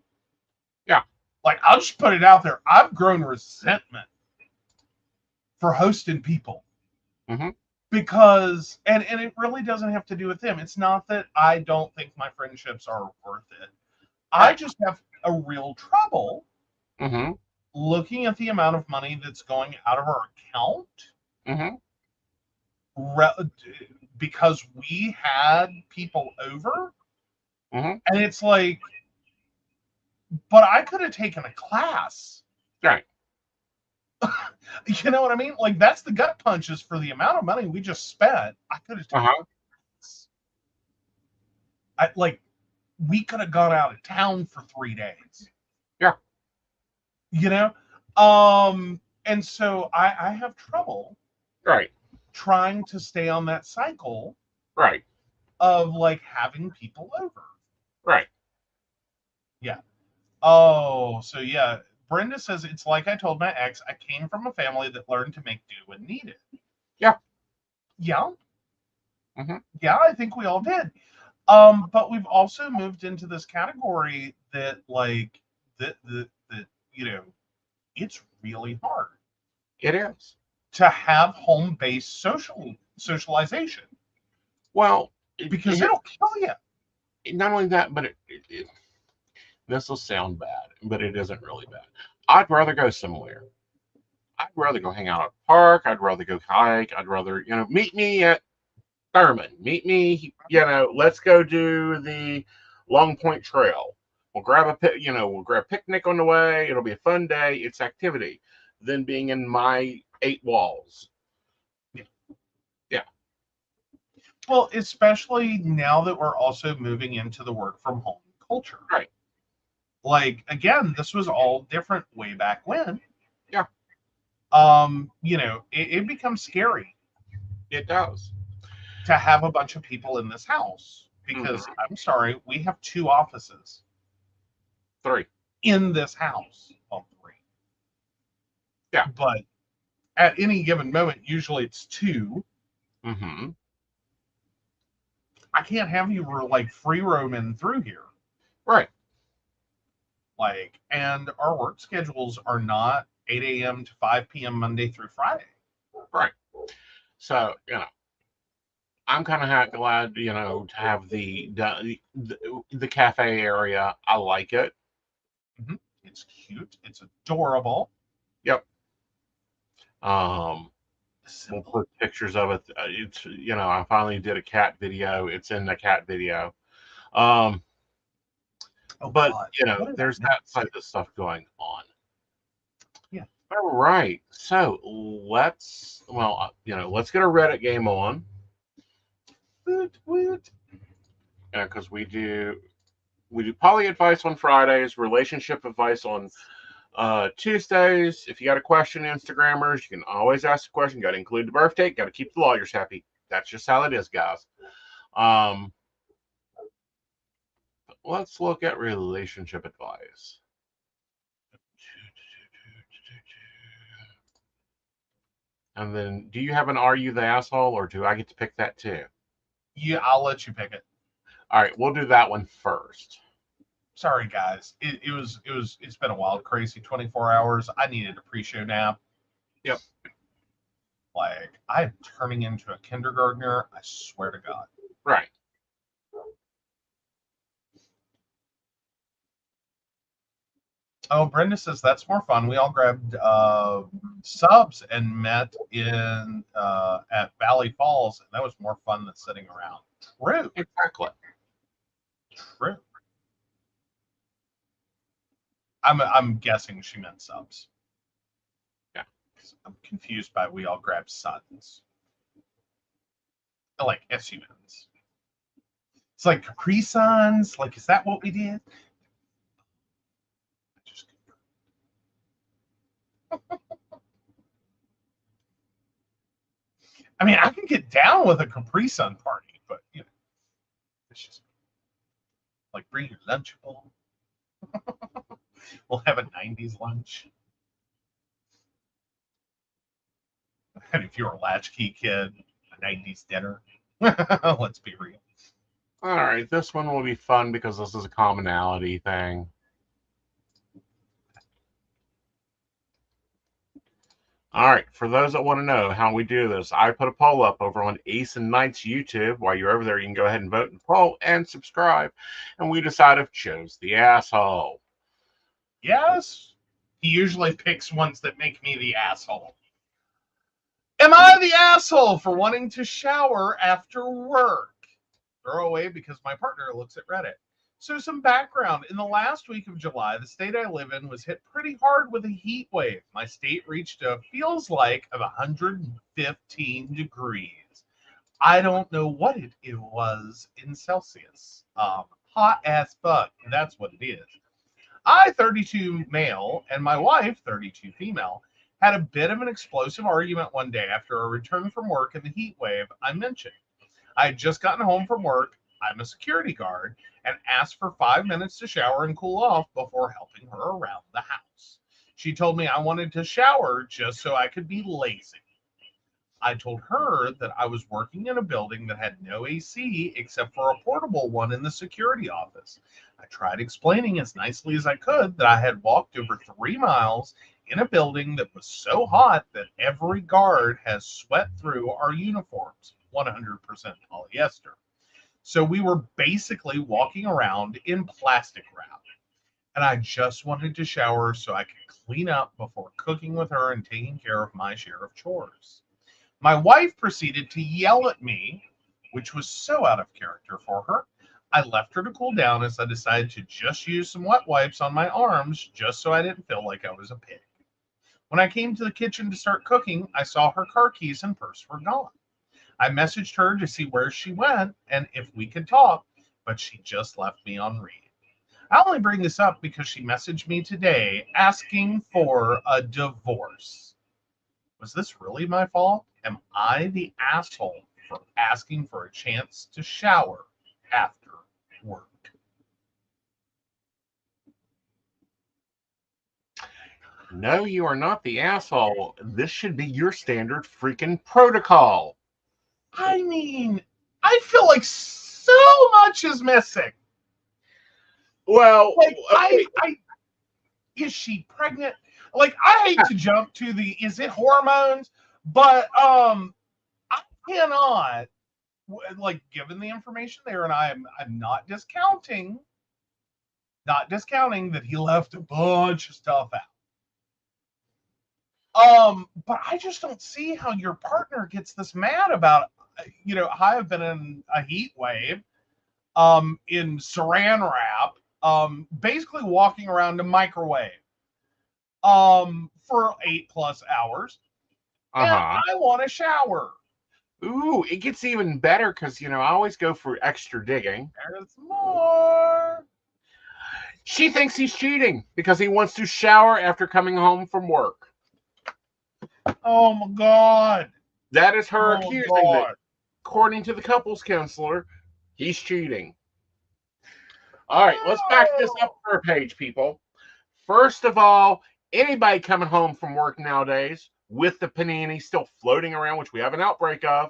Yeah. Like, I'll just put it out there. I've grown resentment for hosting people, Mm-hmm. because, and it really doesn't have to do with them. It's not that I don't think my friendships are worth it. I Right. just have a real trouble Mm-hmm. looking at the amount of money that's going out of our account, Mm-hmm. because we had people over, Mm-hmm. and it's like, but I could have taken a class. Right. You know what I mean? Like, that's the gut punches for the amount of money we just spent. I could have taken. Uh-huh. Like, we could have gone out of town for 3 days. Yeah. You know, um, And so I have trouble Right. trying to stay on that cycle Right. of like having people over. Right. Yeah. Oh, so yeah. Brenda says it's like I told my ex, I came from a family that learned to make do when needed. Yeah. Yeah. Mm-hmm. Yeah, I think we all did. But we've also moved into this category that like that you know, it's really hard It is. to have home-based socialization Well, because it'll kill you. not only that, but this will sound bad, but it isn't really bad. I'd rather go somewhere. I'd rather go hang out at a park. I'd rather go hike. I'd rather, meet me at Thurman. Meet me, let's go do the Long Point Trail. We'll grab we'll grab a picnic on the way. It'll be a fun day. It's activity. Than being in my 8 walls. Yeah. Well, especially now that we're also moving into the work from home culture. Right. Like again, this was all different way back when. Yeah. It becomes scary. It does. To have a bunch of people in this house because I'm sorry, we have 2 offices. 3. In this house. Well, 3. Yeah. But at any given moment, usually it's 2. Mm-hmm. I can't have you like free roaming through here. Right. Like, and our work schedules are not 8 a.m. to 5 p.m. Monday through Friday. Right. So, I'm kind of glad, to have the cafe area. I like it. Mm-hmm. It's cute. It's adorable. Yep. We'll put pictures of it. It's, I finally did a cat video. It's in the cat video. But God. there's that type of stuff going on. Yeah. All right. So let's get a Reddit game on. Because we do poly advice on Fridays, relationship advice on Tuesdays. If you got a question, Instagrammers, you can always ask a question. Got to include the birthday. Got to keep the lawyers happy. That's just how it is, guys. Let's look at relationship advice. And then, do you have an "Are you the asshole" or do I get to pick that too? Yeah, I'll let you pick it. All right, we'll do that one first. Sorry, guys. It's been a wild, crazy 24 hours. I needed a pre-show nap. Yep. Like, I'm turning into a kindergartner. I swear to God. Right. Oh, Brenda says that's more fun. We all grabbed subs and met in at Valley Falls, and that was more fun than sitting around. True. Exactly. True. I'm guessing she meant subs. Yeah. I'm confused by we all grabbed sons. Like SUNs. It's like Capri Suns. Like, is that what we did? I mean, I can get down with a Capri Sun party, but it's just like bring your Lunchable. We'll have a 90s lunch. And if you're a latchkey kid, a 90s dinner. Let's be real. All right, this one will be fun because this is a commonality thing. All right, for those that want to know how we do this, I put a poll up over on Aeson Knight's YouTube. While you're over there, you can go ahead and vote in the poll and subscribe. And we decide if Joe's the asshole. Yes. He usually picks ones that make me the asshole. Am I the asshole for wanting to shower after work? Throw away because my partner looks at Reddit. So some background. In the last week of July, the state I live in was hit pretty hard with a heat wave. My state reached a feels like of 115 degrees. I don't know what it was in Celsius. Hot as fuck. That's what it is. I, 32 male, and my wife, 32 female, had a bit of an explosive argument one day after a return from work in the heat wave I mentioned. I had just gotten home from work. I'm a security guard and asked for 5 minutes to shower and cool off before helping her around the house. She told me I wanted to shower just so I could be lazy. I told her that I was working in a building that had no AC except for a portable one in the security office. I tried explaining as nicely as I could that I had walked over 3 miles in a building that was so hot that every guard has sweat through our uniforms, 100% polyester. So we were basically walking around in plastic wrap. And I just wanted to shower so I could clean up before cooking with her and taking care of my share of chores. My wife proceeded to yell at me, which was so out of character for her. I left her to cool down as I decided to just use some wet wipes on my arms just so I didn't feel like I was a pig. When I came to the kitchen to start cooking, I saw her car keys and purse were gone. I messaged her to see where she went and if we could talk, but she just left me on read. I only bring this up because she messaged me today asking for a divorce. Was this really my fault? Am I the asshole for asking for a chance to shower after work? No, you are not the asshole. This should be your standard freaking protocol. I mean, I feel like so much is missing. Well, Like, okay. is she pregnant? Like, I hate to jump to the is it hormones, but I cannot, like, given the information there, and I'm not discounting that he left a bunch of stuff out. But I just don't see how your partner gets this mad about, I have been in a heat wave, in saran wrap, basically walking around a microwave, for 8+ hours, and I want to shower. Ooh, it gets even better because, I always go for extra digging. There's more. She thinks he's cheating because he wants to shower after coming home from work. Oh my God. That is her accusing that, according to the couples counselor, he's cheating. All right, let's back this up for a page, people. First of all, anybody coming home from work nowadays with the panini still floating around, which we have an outbreak of,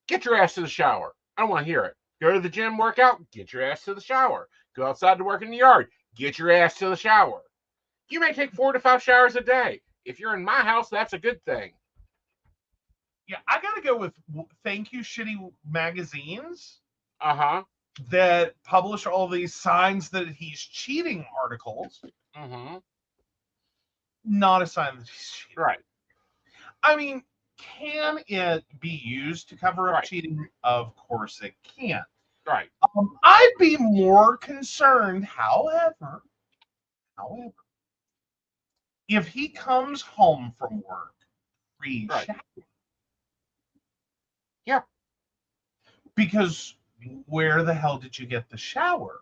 get your ass to the shower. I don't want to hear it. Go to the gym, work out, get your ass to the shower. Go outside to work in the yard, get your ass to the shower. You may take 4 to 5 showers a day. If you're in my house, that's a good thing. Yeah, I gotta go with thank you shitty magazines. Uh-huh. That publish all these signs that he's cheating articles. Mm-hmm. Not a sign that he's cheating. Right. I mean, can it be used to cover up cheating? Of course it can. Right. I'd be more concerned, however, if he comes home from work pre-shower. Yeah. Because where the hell did you get the shower?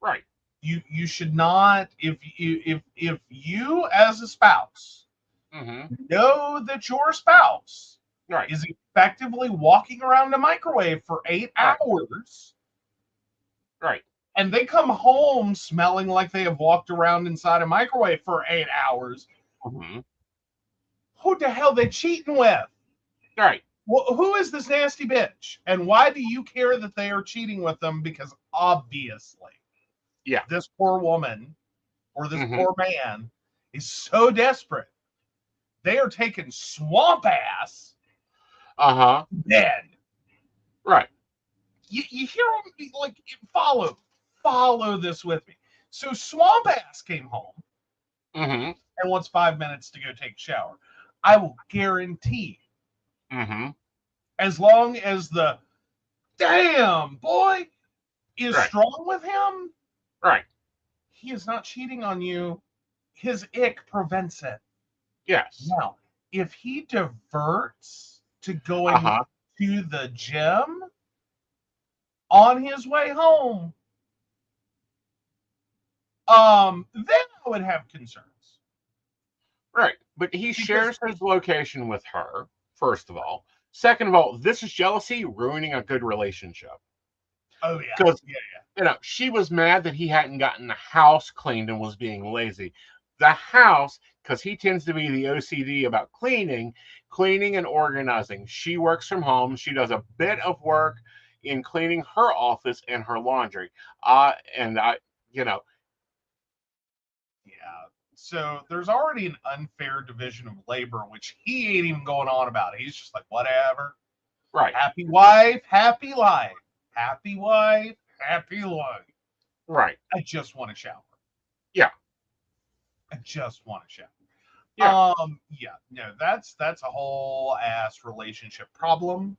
Right. You should not, if you as a spouse know that your spouse is effectively walking around a microwave for 8 hours. Right. And they come home smelling like they have walked around inside a microwave for 8 hours. Who the hell they cheating with? Right. Well, who is this nasty bitch? And why do you care that they are cheating with them? Because obviously, this poor woman or this poor man is so desperate. They are taking swamp ass. Dead. Right. You hear them, like, follow this with me. So swamp ass came home and wants 5 minutes to go take a shower. I will guarantee, as long as the damn boy is strong with him, he is not cheating on you. His ick prevents it. Yes. Now, if he diverts to going to the gym on his way home, then I would have concerns. Right. But he Because shares his location with her, first of all. Second of all, this is jealousy ruining a good relationship. oh yeah, Because, yeah, she was mad that he hadn't gotten the house cleaned and was being lazy. The house, because he tends to be the OCD about cleaning and organizing. She works from home. She does a bit of work in cleaning her office and her laundry. And I, you know, yeah. So there's already an unfair division of labor, which he ain't even going on about. He's just like, whatever. right, Happy wife, happy life. Happy wife, happy life. right, I just want to shower. yeah, I just want to shower. yeah. Yeah, no, that's a whole ass relationship problem.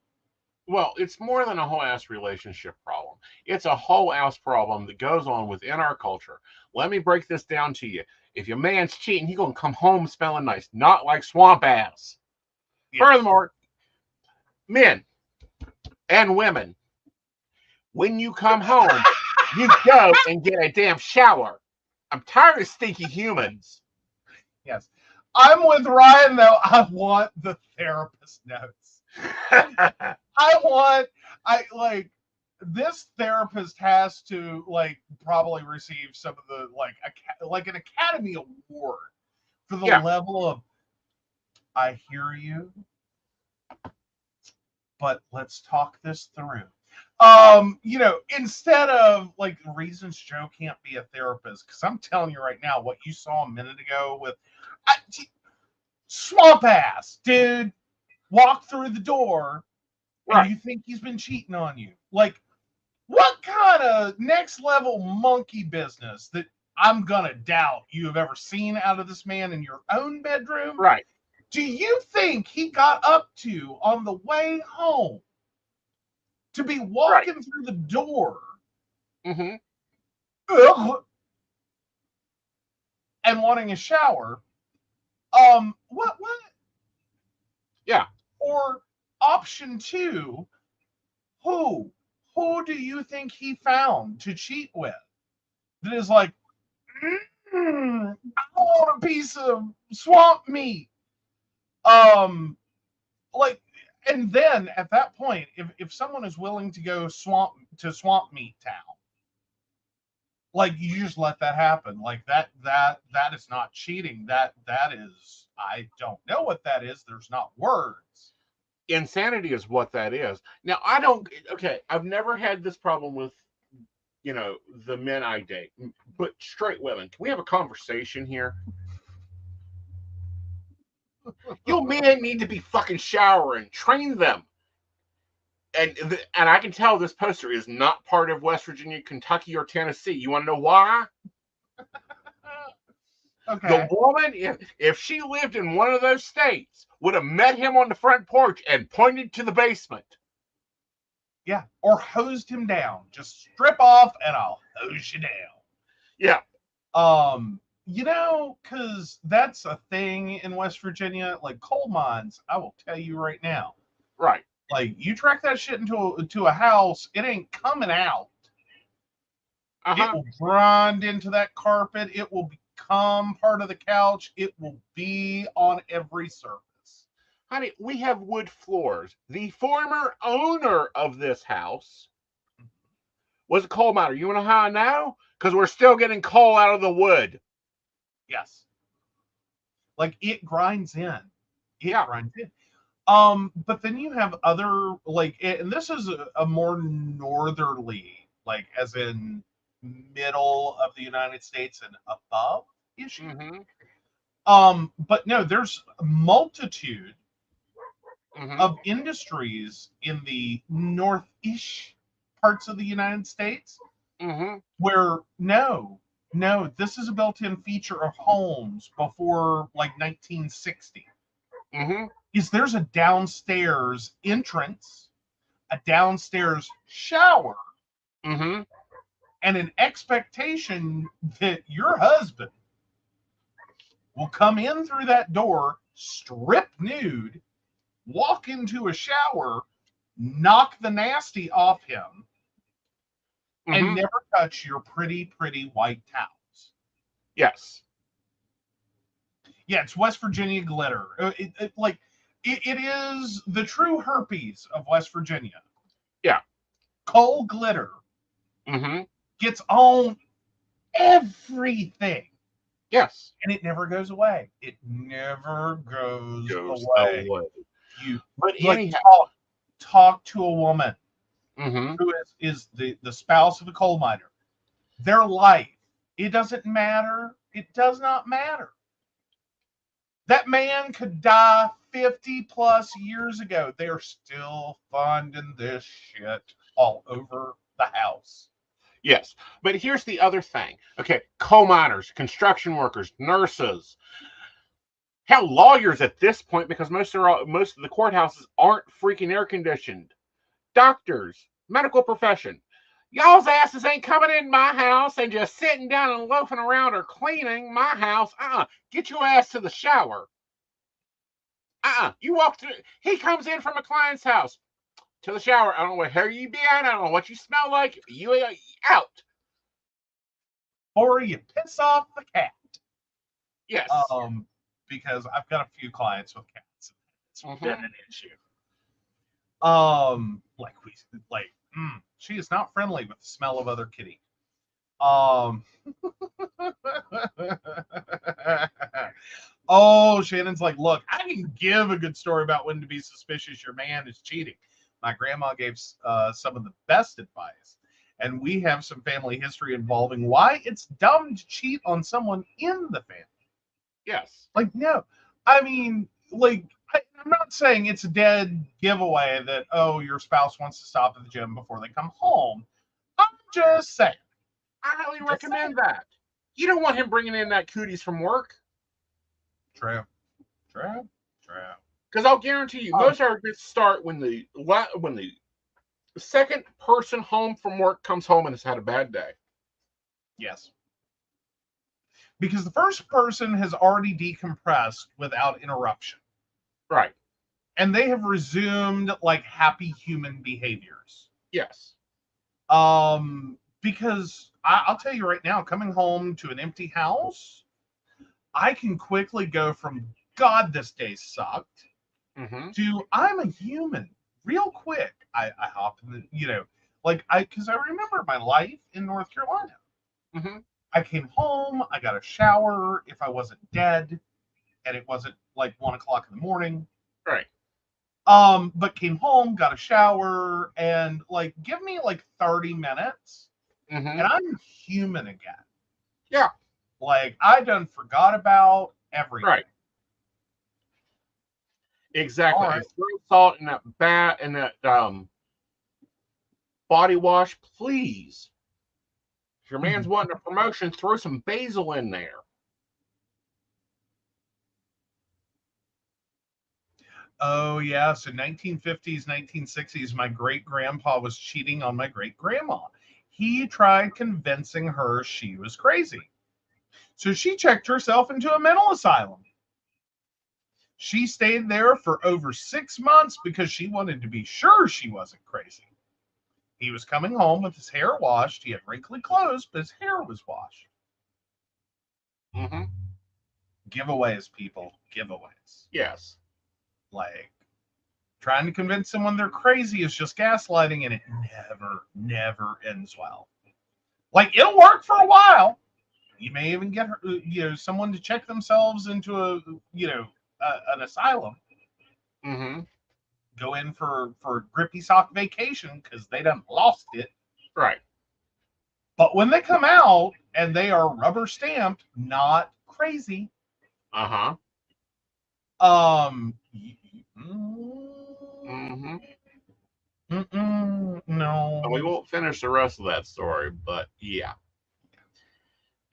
Well, it's more than a whole ass relationship problem. It's a whole ass problem that goes on within our culture. Let me break this down to you. If your man's cheating, he's gonna come home smelling nice, not like swamp ass. Yes. Furthermore, men and women, when you come home, you go and get a damn shower. I'm tired of stinky humans. Yes. I'm with Ryan though. I want the therapist notes. I like this therapist has to like probably receive some of the like an Academy Award for the Yeah, level of I hear you, but let's talk this through. Instead of like the reasons Joe can't be a therapist, because I'm telling you right now, what you saw a minute ago with I, swamp ass, dude, walk through the door and right. you think he's been cheating on you. Like, what kind of next level monkey business that I'm gonna doubt you have ever seen out of this man in your own bedroom? Right, Do you think he got up to on the way home to be right. walking through the door Mm-hmm. ugh, and wanting a shower? What? Yeah, Or option two, who? Who do you think he found to cheat with? That is like, I want a piece of swamp meat. Um, like, and then at that point, if someone is willing to go swamp meat town, like you just let that happen. Like that is not cheating. That is, I don't know what that is. There's not words. insanity is what that is. Now, I don't. Okay, I've never had this problem with the men I date, but straight women. Can we have a conversation here? Your men need to be fucking showering. Train them. And I can tell this poster is not part of West Virginia, Kentucky, or Tennessee. You want to know why? The Okay. woman, if she lived in one of those states, would have met him on the front porch and pointed to the basement. Yeah. Or hosed him down. Just strip off and I'll hose you down. Yeah. Because that's a thing in West Virginia, like coal mines, I will tell you right now. Right. Like you track that shit into a house, it ain't coming out. It will grind into that carpet. It will become part of the couch. It will be on every surface. Honey, we have wood floors. The former owner of this house was a coal miner. You want to know how I know? Because we're still getting coal out of the wood. Yes. Like it grinds in. Yeah. Grinds in. But then you have other and this is a more northerly, like as in middle of the United States and above issue. But no, there's a multitude of industries in the north-ish parts of the United States where no, this is a built-in feature of homes before like 1960. Is there's a downstairs entrance, a downstairs shower, and an expectation that your husband will come in through that door, strip nude, walk into a shower, knock the nasty off him, and never touch your pretty, pretty white towels. Yes. Yeah, it's West Virginia glitter. It is the true herpes of West Virginia. Yeah. Coal glitter Mm-hmm. gets on everything. Yes. And it never goes away. It never goes Goes away. away. You But like anyhow. talk to a woman Mm-hmm. who is the spouse of a coal miner. Their life, it doesn't matter. It does not matter. That man could die 50 plus years ago. They're still funding this shit all over the house. Yes. But here's the other thing. Okay, coal miners, construction workers, nurses, hell, lawyers at this point, because most of the courthouses aren't freaking air conditioned. Doctors, medical profession. Y'all's asses ain't coming in my house and just sitting down and loafing around or cleaning my house. Get your ass to the shower. You walk through. He comes in from a client's house to the shower. I don't know what hair you be at. I don't know what you smell like. You out. Or you piss off the cat. Yes. Because I've got a few clients with cats. It's been an issue. She is not friendly with the smell of other kitty. Oh, Shannon's like, look, I can give a good story about when to be suspicious your man is cheating. My grandma gave some of the best advice, and we have some family history involving why it's dumb to cheat on someone in the family. Yes. Like, no, I mean, like, I'm not saying it's a dead giveaway that, oh, your spouse wants to stop at the gym before they come home. I'm just saying. I highly recommend that. You don't want him bringing in that cooties from work. True. Because I'll guarantee you, most arguments start when the second person home from work comes home and has had a bad day. Yes. Because the first person has already decompressed without interruption. Right. And they have resumed like happy human behaviors. Yes. Because I'll tell you right now, coming home to an empty house, I can quickly go from God, this day sucked, to I'm a human real quick. I hop in the, because I remember my life in North Carolina. I came home, I got a shower if I wasn't dead, and it wasn't like 1:00 in the morning. Right. But came home, got a shower, and like give me like 30 minutes, and I'm human again. Yeah. Like I done forgot about everything. Right. Exactly. Right. Throw salt in that body wash, please. If your man's wanting a promotion, throw some basil in there. Oh yeah, so 1950s, 1960s, my great grandpa was cheating on my great grandma. He tried convincing her she was crazy. So she checked herself into a mental asylum. She stayed there for over 6 months because she wanted to be sure she wasn't crazy. He was coming home with his hair washed. He had wrinkly clothes, but his hair was washed. Giveaways, people. Giveaways. Yes. Like, trying to convince someone they're crazy is just gaslighting, and it never ends well. Like, it'll work for a while. You may even get someone to check themselves into an asylum. Go in for grippy sock vacation because they done lost it. Right. But when they come out and they are rubber stamped, not crazy. No. We won't finish the rest of that story, but yeah.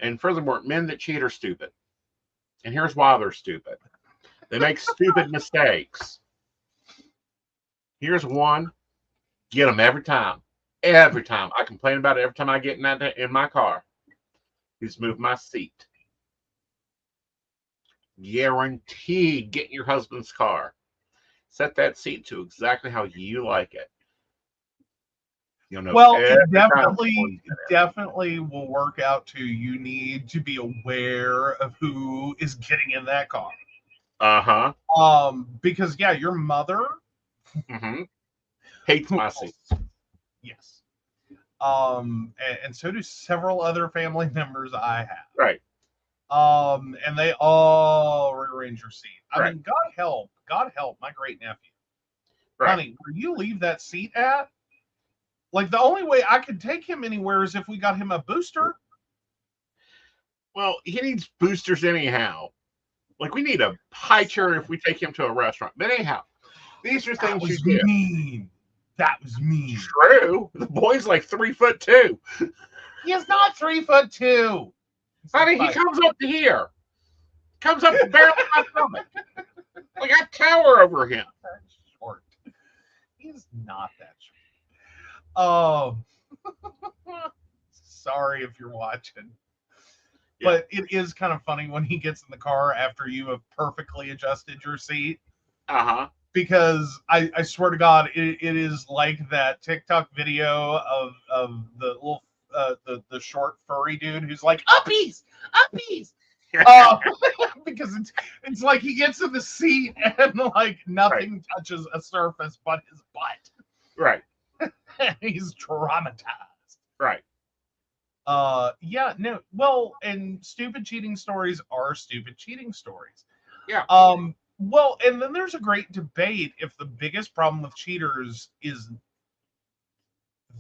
And furthermore, men that cheat are stupid. And here's why they're stupid. They make stupid mistakes. Here's one. Get them every time. Every time. I complain about it every time I get in my car. Just move my seat. Guaranteed get in your husband's car. Set that seat to exactly how you like it. You'll know Well, it every time definitely will work out to you need to be aware of who is getting in that car. Uh-huh. Because yeah, your mother hates my seats. Yes. And so do several other family members I have. Right. And they all rearrange your seat. I Right. mean, God help my great nephew. Right. Honey, where you leave that seat at? Like, the only way I could take him anywhere is if we got him a booster. Well, he needs boosters anyhow. Like, we need a high chair if we take him to a restaurant. But anyhow, these are things you do. Mean. That was mean. True. The boy's like 3'2". He is not 3'2". Honey, he comes up to here. Comes up barely my stomach. Like, I tower over him. That's short. He's not that short. Sorry if you're watching. Yeah. But it is kind of funny when he gets in the car after you have perfectly adjusted your seat. Uh-huh. Because I swear to God, it is like that TikTok video of the little the short furry dude who's like, uppies. Because it's like he gets in the seat and like nothing touches a surface but his butt. Right. And he's traumatized. Right. Yeah, no. Well, and stupid cheating stories are stupid cheating stories. Yeah. Well, and then there's a great debate if the biggest problem with cheaters is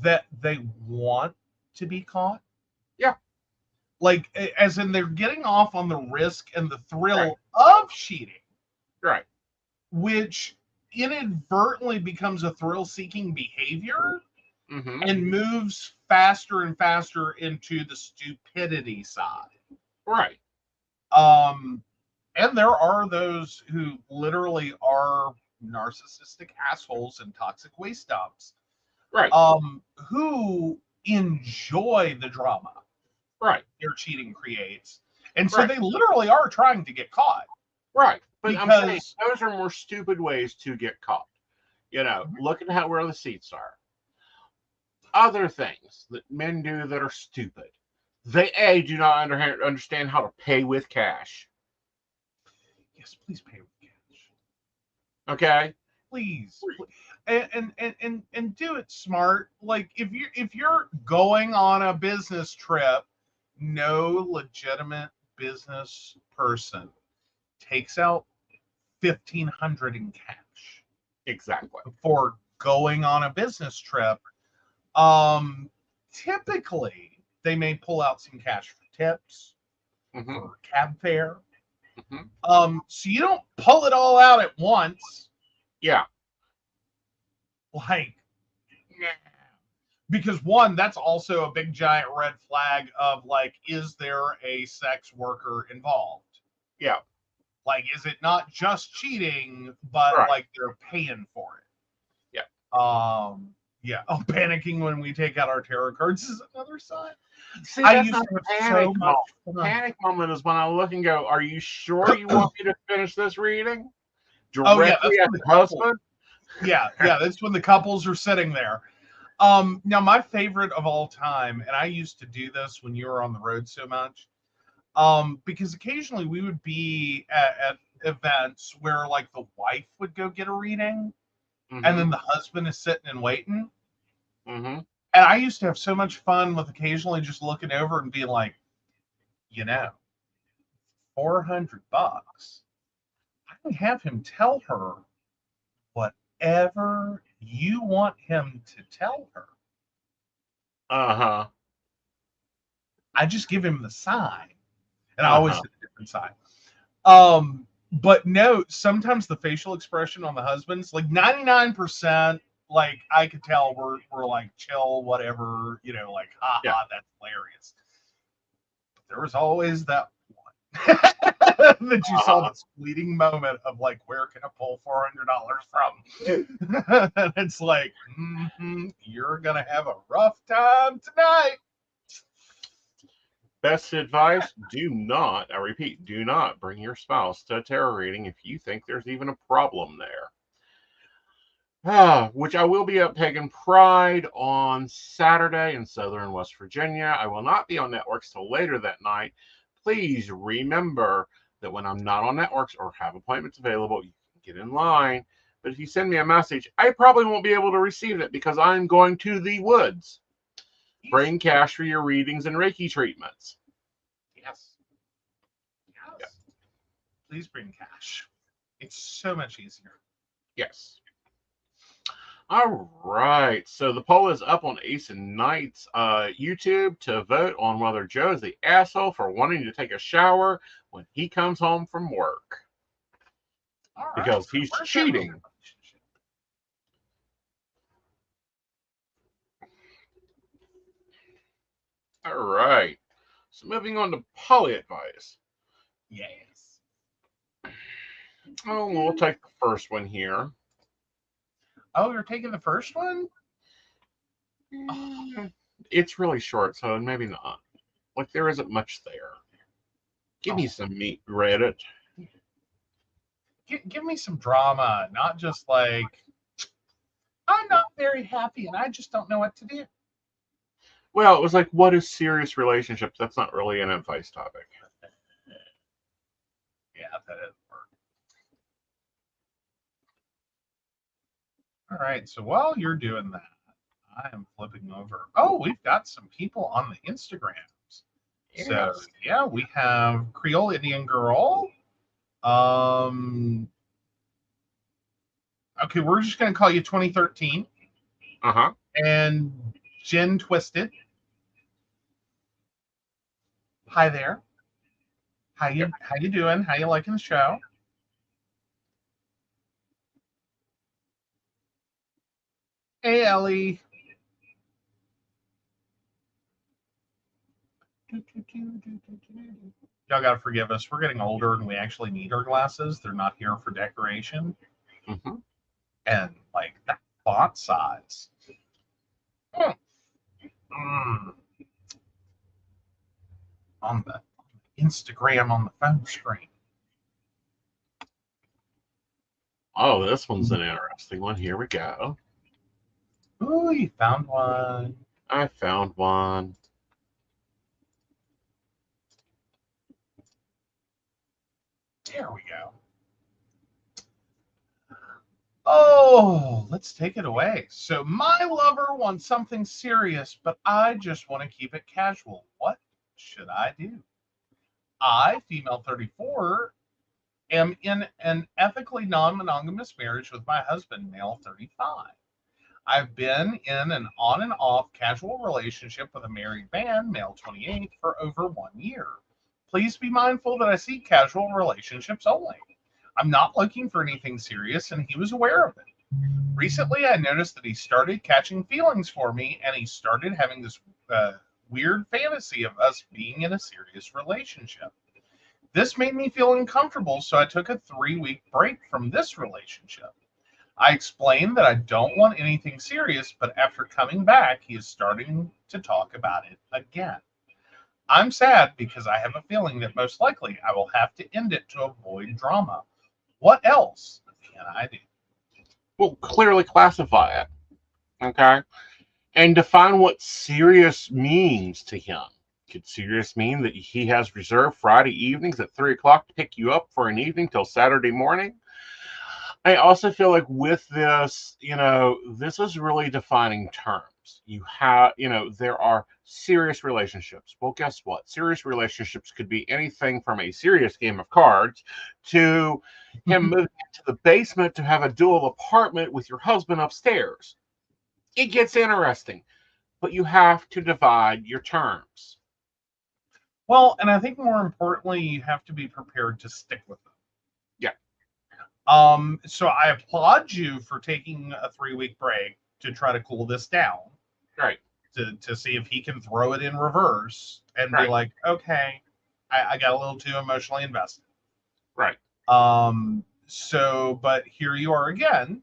that they want to be caught. Yeah. Like, as in they're getting off on the risk and the thrill of cheating. Right. Which inadvertently becomes a thrill-seeking behavior and moves faster and faster into the stupidity side. Right. And there are those who literally are narcissistic assholes and toxic waste dumps. Right. Who enjoy the drama. Right. Their cheating creates. And so they literally are trying to get caught. Right. But I'm saying those are more stupid ways to get caught. You know, look at where the seats are. Other things that men do that are stupid. They do not understand how to pay with cash. Yes, please pay with cash. Okay, please. And do it smart. Like if you're going on a business trip, no legitimate business person takes out $1,500 in cash. Exactly. For going on a business trip. Typically they may pull out some cash for tips, for cab fare. So you don't pull it all out at once. Yeah. Like, because one, that's also a big giant red flag of like, is there a sex worker involved? Yeah. Like, is it not just cheating, but like they're paying for it? Yeah. Yeah. Oh, panicking when we take out our tarot cards is another sign. See, that's not a panic moment. Panic moment is when I look and go, "Are you sure you want me to finish this reading?" Directly at the husband. Yeah, that's when the couples are sitting there. Now my favorite of all time, and I used to do this when you were on the road so much, because occasionally we would be at events where like the wife would go get a reading, and then the husband is sitting and waiting. And I used to have so much fun with occasionally just looking over and being like, you know, $400. I can have him tell her whatever you want him to tell her. I just give him the sign. And I always did a different sign. But no, sometimes the facial expression on the husbands, like 99%, like I could tell we're like chill, whatever, you know, like haha, that's hilarious. But there was always that one that you saw this fleeting moment of like, where can I pull $400 from? And it's like, you're gonna have a rough time tonight. Best advice, do not, I repeat, do not bring your spouse to a tarot reading if you think there's even a problem there. which I will be at Pagan Pride on Saturday in Southern West Virginia. I will not be on networks till later that night. Please remember that when I'm not on networks or have appointments available, you can get in line. But if you send me a message, I probably won't be able to receive it because I'm going to the woods. Bring cash for your readings and Reiki treatments. Yes. Yeah. Please bring cash. It's so much easier. Yes. All right. So the poll is up on Aeson Knight's YouTube to vote on whether Joe is the asshole for wanting to take a shower when he comes home from work. All right. Because he's cheating. All right. So moving on to poly advice. Yes. Oh, we'll take the first one here. Oh, you're taking the first one? It's really short, so maybe not. Like, there isn't much there. Give me some meat, Reddit. Give me some drama, not just like, I'm not very happy and I just don't know what to do. Well, it was like, what is serious relationships? That's not really an advice topic. Yeah, that doesn't work. All right, so while you're doing that, I am flipping over. Oh, we've got some people on the Instagrams. Yes. So yeah, we have Creole Indian Girl. Okay, we're just gonna call you 2013. Uh-huh. And Jen Twisted. Hi there. How you doing? How you liking the show? Hey Ellie. Y'all gotta forgive us. We're getting older and we actually need our glasses. They're not here for decoration. Mm-hmm. And like that font size. On the Instagram on the phone screen. Oh, this one's an interesting one. Here we go. Ooh, you found one. I found one. There we go. Oh, let's take it away. So, my lover wants something serious, but I just want to keep it casual. What should I do? I, female 34, am in an ethically non-monogamous marriage with my husband, male 35. I've been in an on and off casual relationship with a married man, male 28, for over 1 year. Please be mindful that I seek casual relationships only. I'm not looking for anything serious, and he was aware of it. Recently, I noticed that he started catching feelings for me, and he started having this weird fantasy of us being in a serious relationship. This made me feel uncomfortable, so I took a 3-week break from this relationship. I explained that I don't want anything serious, but after coming back, he is starting to talk about it again. I'm sad because I have a feeling that most likely I will have to end it to avoid drama. What else can I do? Well, clearly classify it. Okay? And define what serious means to him. Could serious mean that he has reserved Friday evenings at 3 o'clock to pick you up for an evening till Saturday morning? I also feel like with this, this is really defining terms. You have, there are serious relationships. Well, guess what? Serious relationships could be anything from a serious game of cards to him moving into the basement to have a dual apartment with your husband upstairs. It gets interesting, but you have to divide your terms. Well, and I think more importantly, you have to be prepared to stick with them. Yeah. So I applaud you for taking a 3-week break to try to cool this down. Right. To see if he can throw it in reverse and be like, okay, I got a little too emotionally invested. Right. So, but here you are again.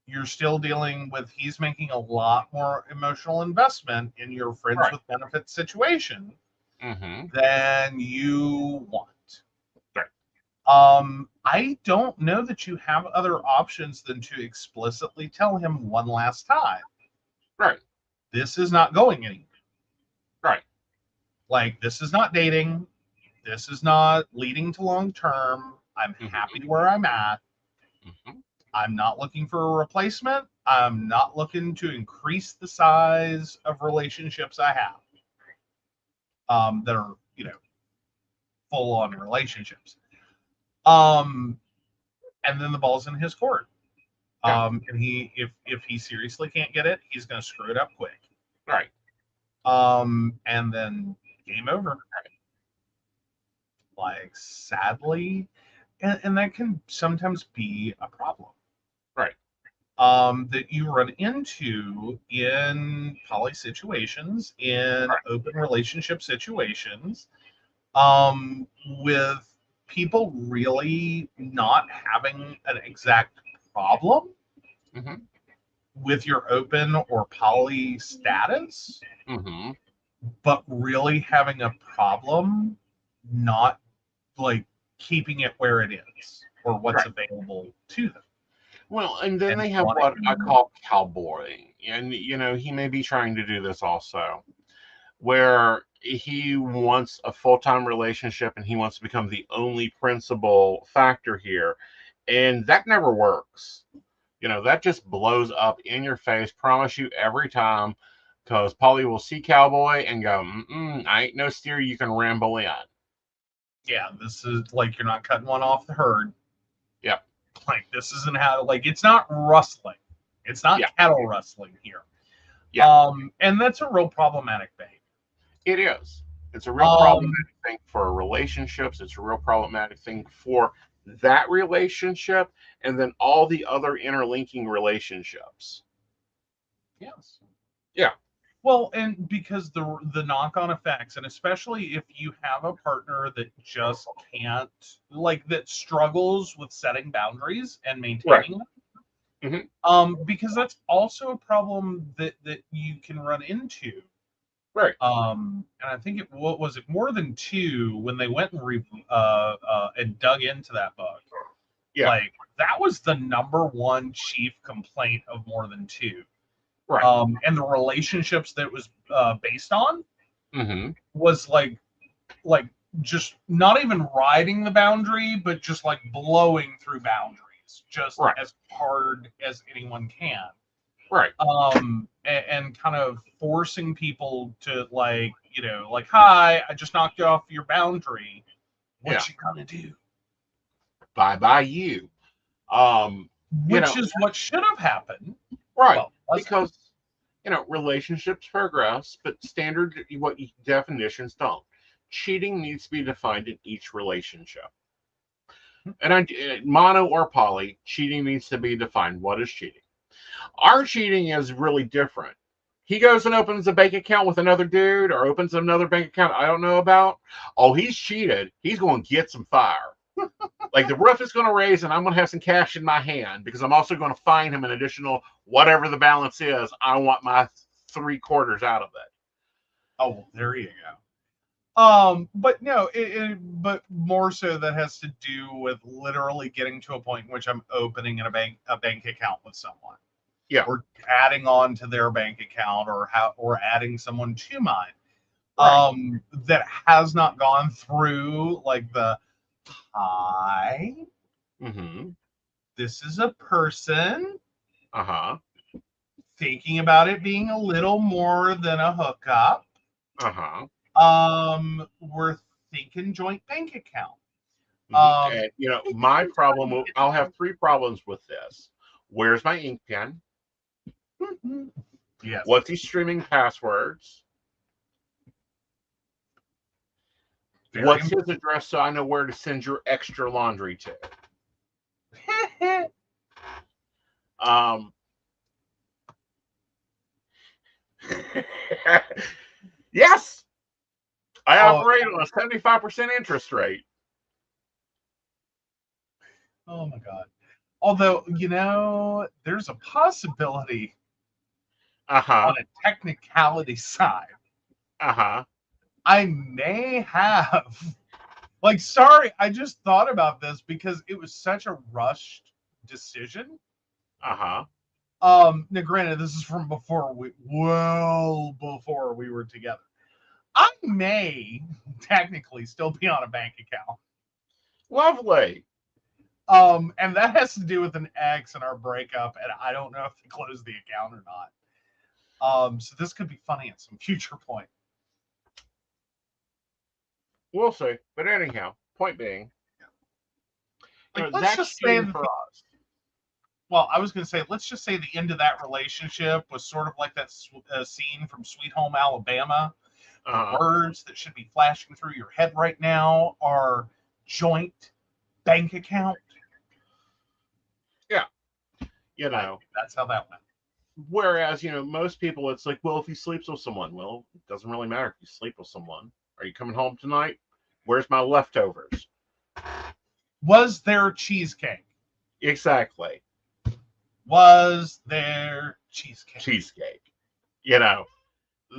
You're still dealing with he's making a lot more emotional investment in your friends with benefits situation than you want. Right. I don't know that you have other options than to explicitly tell him one last time. Right. This is not going anywhere. Right. Like, this is not dating. This is not leading to long term. I'm happy where I'm at. I'm not looking for a replacement. I'm not looking to increase the size of relationships I have that are, full on relationships. And then the ball's in his court. And if he seriously can't get it, he's going to screw it up quick. Right. And then game over. Like, sadly, and that can sometimes be a problem. Right. That you run into in poly situations, in open relationship situations, with people really not having an exact problem with your open or poly status, but really having a problem not like keeping it where it is or what's available to them. Well, and then they have what I call cowboying. And, he may be trying to do this also, where he wants a full-time relationship and he wants to become the only principal factor here. And that never works. That just blows up in your face, promise you every time, because Polly will see cowboy and go, I ain't no steer you can ramble in. Yeah, this is like you're not cutting one off the herd. Yep. Like, this isn't how, like, it's not rustling. It's not cattle rustling here. Yeah. And that's a real problematic thing. It is. It's a real problematic thing for relationships. It's a real problematic thing for that relationship and then all the other interlinking relationships. Yes. Yeah. Well, and because the knock-on effects, and especially if you have a partner that just can't, like, that struggles with setting boundaries and maintaining them, because that's also a problem that you can run into. Right. And I think what was it, more than two, when they went and dug into that book. Yeah. Like, that was the number one chief complaint of More Than Two. Right. And the relationships that it was based on was like just not even riding the boundary, but just like blowing through boundaries, just as hard as anyone can. Right. And kind of forcing people to, like, hi, I just knocked you off your boundary. What you gonna do? Bye you. Which is what should have happened. Right. Well, because relationships progress, but standard definitions don't. Cheating needs to be defined in each relationship. And mono or poly, cheating needs to be defined. What is cheating? Our cheating is really different. He goes and opens a bank account with another dude or opens another bank account I don't know about. Oh, he's cheated. He's going to get some fire. Like, the roof is going to raise and I'm going to have some cash in my hand because I'm also going to fine him an additional whatever the balance is. I want my 3/4 out of it. Oh, there you go. But no, but more so that has to do with literally getting to a point in which I'm opening a bank account with someone. Yeah. Or adding on to their bank account or adding someone to mine. That has not gone through like the hi. This is a person. Thinking about it being a little more than a hookup. We're thinking joint bank account. And, my problem, I'll have 3 problems with this. Where's my ink pen? Yes. What's he streaming passwords? What's his address so I know where to send your extra laundry to? Yes, I operate on a 75% interest rate. Oh my God. Although, there's a possibility on a technicality side. I may have Like, sorry, I just thought about this because it was such a rushed decision. Uh-huh. Now granted, this is from before before we were together. I may technically still be on a bank account. Lovely. And that has to do with an ex and our breakup, and I don't know if they closed the account or not. So this could be funny at some future point. We'll see. But anyhow, point being, like, let's just say for us. Well, I was going to say, let's just say the end of that relationship was sort of like that scene from Sweet Home Alabama. The words that should be flashing through your head right now are joint bank account. Yeah. You know. That's how that went. Whereas, most people, it's like, well, if he sleeps with someone, well, it doesn't really matter if you sleep with someone. Are you coming home tonight? Where's my leftovers? Was there cheesecake? Exactly. Was there cheesecake? Cheesecake.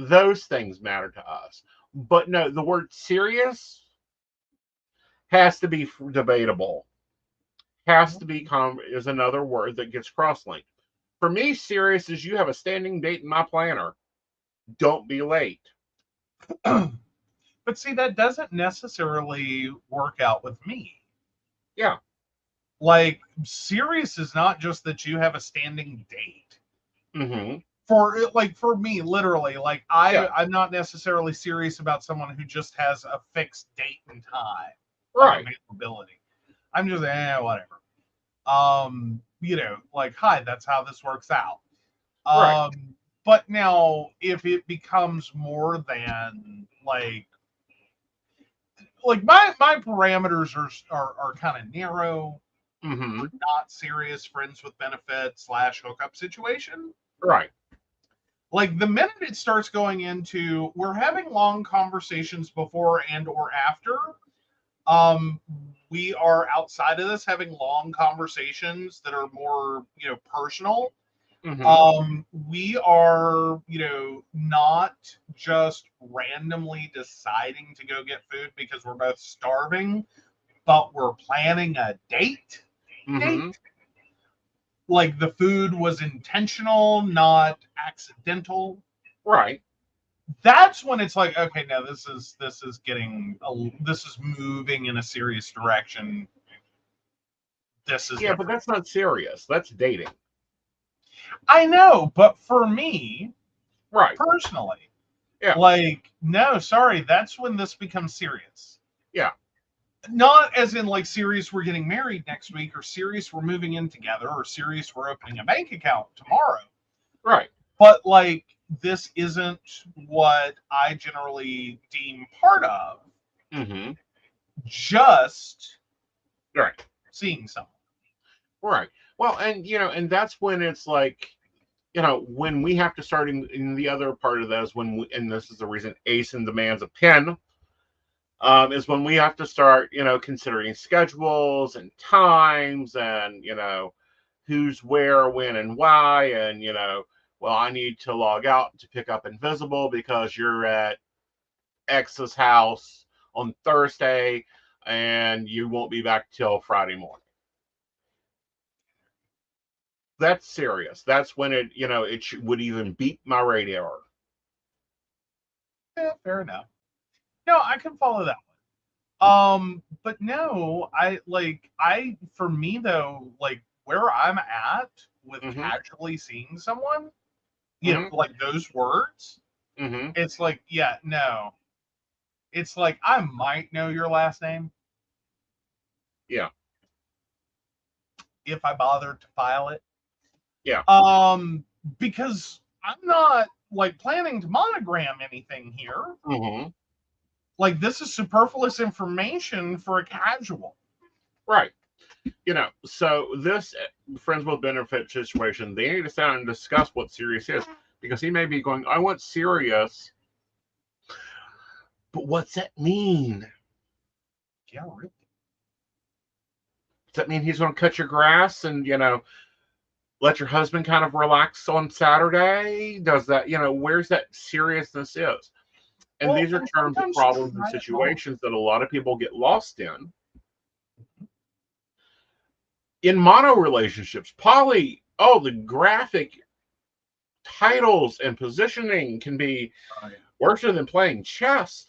Those things matter to us. But no, the word serious has to be debatable. Has to be is another word that gets cross-linked. For me, serious is you have a standing date in my planner. Don't be late. But see, that doesn't necessarily work out with me. Yeah. Like, serious is not just that you have a standing date. Mm-hmm. For me, literally, like I'm not necessarily serious about someone who just has a fixed date and time. Right. Availability. I'm just whatever. Like, hi, that's how this works out. Right. But now if it becomes more than like my parameters are kind of narrow. Mm-hmm. Not serious friends with benefits / hookup situation. Right. Like, the minute it starts going into we're having long conversations before and or after, we are outside of this having long conversations that are more, personal. Mm-hmm. We are, not just randomly deciding to go get food because we're both starving, but we're planning a date. Mm-hmm. Like, the food was intentional, not accidental. Right. That's when it's like, okay, now this is moving in a serious direction. This is different. But that's not serious. That's dating. I know, but for me, right, personally, like, no, sorry, that's when this becomes serious. Yeah. Not as in like serious we're getting married next week, or serious we're moving in together, or serious we're opening a bank account tomorrow. Right. But like, this isn't what I generally deem part of. Mm-hmm. Just right. Seeing someone. Right. Well, and that's when it's like, when we have to start in the other part of this, and this is the reason Aeson demands a pin, is when we have to start, considering schedules and times and, who's where, when, and why. And, well, I need to log out to pick up Invisible because you're at X's house on Thursday and you won't be back till Friday morning. That's serious. That's when it, it would even beep my radar. Yeah, fair enough. No, I can follow that one. But no, for me though, like where I'm at with casually seeing someone, like those words, it's like, yeah, no. It's like, I might know your last name. Yeah. If I bothered to file it. Yeah. Because I'm not like planning to monogram anything here. Like, this is superfluous information for a casual. Right. So this friends with benefit situation, they need to sit down and discuss what serious is, because he may be going, I want serious, but what's that mean? Yeah, really. Does that mean he's going to cut your grass and, let your husband kind of relax on Saturday? Does that, where's that seriousness is? And these are terms of problems and situations that a lot of people get lost in. In mono relationships, poly, the graphic titles and positioning can be worse than playing chess.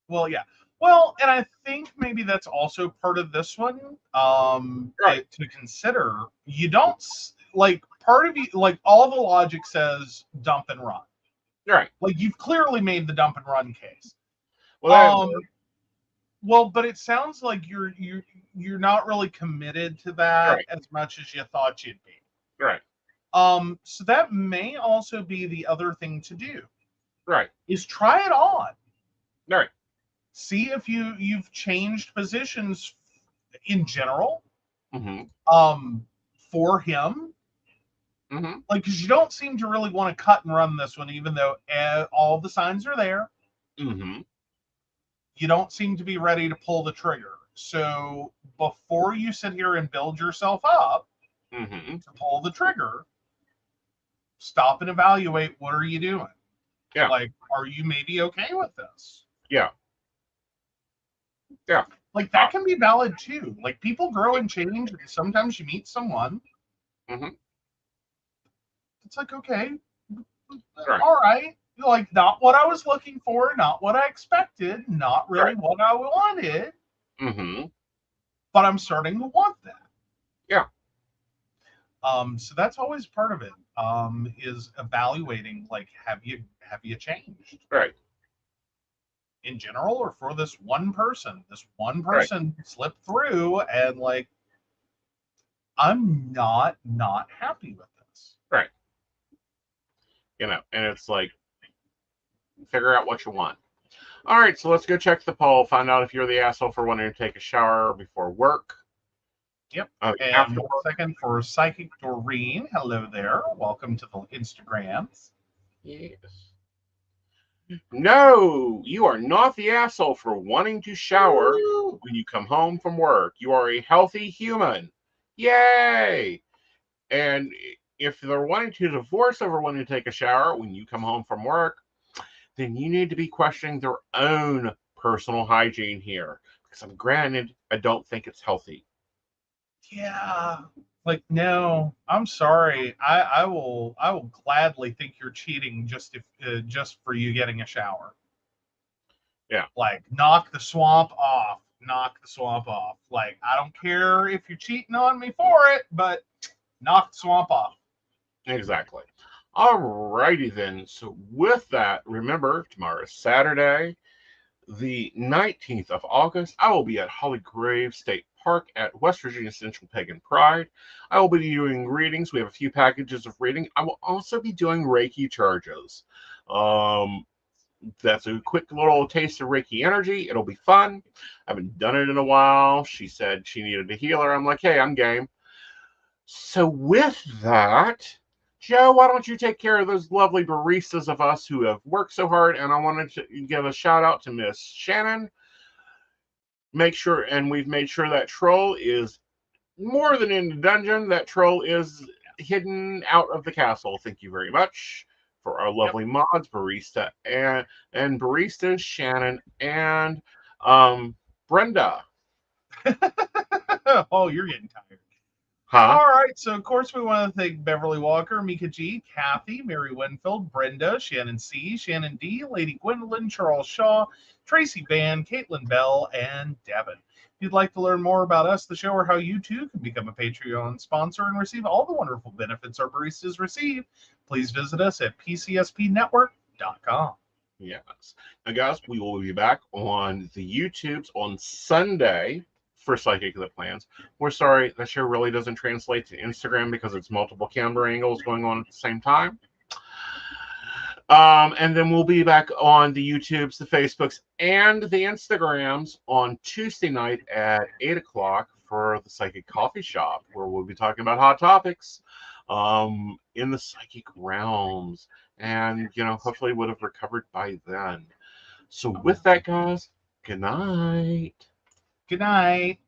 Well, yeah. Well, and I think maybe that's also part of this one. To consider, you don't like part of you, like all the logic says dump and run. Right. Like you've clearly made the dump and run case. Well, but it sounds like you're not really committed to that as much as you thought you'd be. Right. So that may also be the other thing to do. Right. Is try it on. Right. See if you've changed positions in general. For him. Like, because you don't seem to really want to cut and run this one, even though all the signs are there. You don't seem to be ready to pull the trigger. So before you sit here and build yourself up to pull the trigger, stop and evaluate. What are you doing? Yeah. Like, are you maybe okay with this? Yeah. Yeah. Like, that can be valid too. Like, people grow and change, and sometimes you meet someone. It's like, okay, all right. Like, not what I was looking for, not what I expected, not really what I wanted. But I'm starting to want that. Yeah. So that's always part of it. Is evaluating, like, have you changed? Right. In general, or for this one person? This one person slipped through, and like, I'm not happy with this. Right. And it's like, figure out what you want. All right, so let's go check the poll, find out if you're the asshole for wanting to take a shower before work. Yep. And 1 second for Psychic Doreen. Hello there. Welcome to the Instagrams. Yes. No, you are not the asshole for wanting to shower when you come home from work. You are a healthy human. Yay! And if they're wanting to divorce over wanting to take a shower when you come home from work, then you need to be questioning their own personal hygiene here. Because I don't think it's healthy. Yeah. Like, no, I'm sorry. I will gladly think you're cheating just for you getting a shower. Yeah. Like, knock the swamp off. Knock the swamp off. Like, I don't care if you're cheating on me for it, but knock the swamp off. Exactly. Alrighty then. So with that, remember, tomorrow is Saturday, the 19th of August. I will be at Holly Grove State Park at West Virginia Central Pagan Pride. I will be doing readings. We have a few packages of reading. I will also be doing Reiki charges. That's a quick little taste of Reiki energy. It'll be fun. I haven't done it in a while. She said she needed a healer. I'm like, hey, I'm game. So with that, Joe, why don't you take care of those lovely baristas of us who have worked so hard? And I wanted to give a shout out to Miss Shannon. We've made sure that troll is more than in the dungeon. That troll is hidden out of the castle. Thank you very much for our lovely mods, Barista and Baristas, Shannon and Brenda. Oh, you're getting tired. Huh? All right, so of course we want to thank Beverly Walker, Mika G, Kathy, Mary Winfield, Brenda, Shannon C, Shannon D, Lady Gwendolyn, Charles Shaw, Tracy Van, Caitlin Bell, and Devin. If you'd like to learn more about us, the show, or how you too can become a Patreon sponsor and receive all the wonderful benefits our baristas receive, please visit us at pcspnetwork.com. Yes. Now, guys, we will be back on the YouTubes on Sunday for Psychic the Plans. We're sorry, that show really doesn't translate to Instagram because it's multiple camera angles going on at the same time. And then we'll be back on the YouTubes, the Facebooks, and the Instagrams on Tuesday night at 8 o'clock for the Psychic Coffee Shop, where we'll be talking about hot topics in the psychic realms. And, hopefully would have recovered by then. So with that, guys, good night. Good night.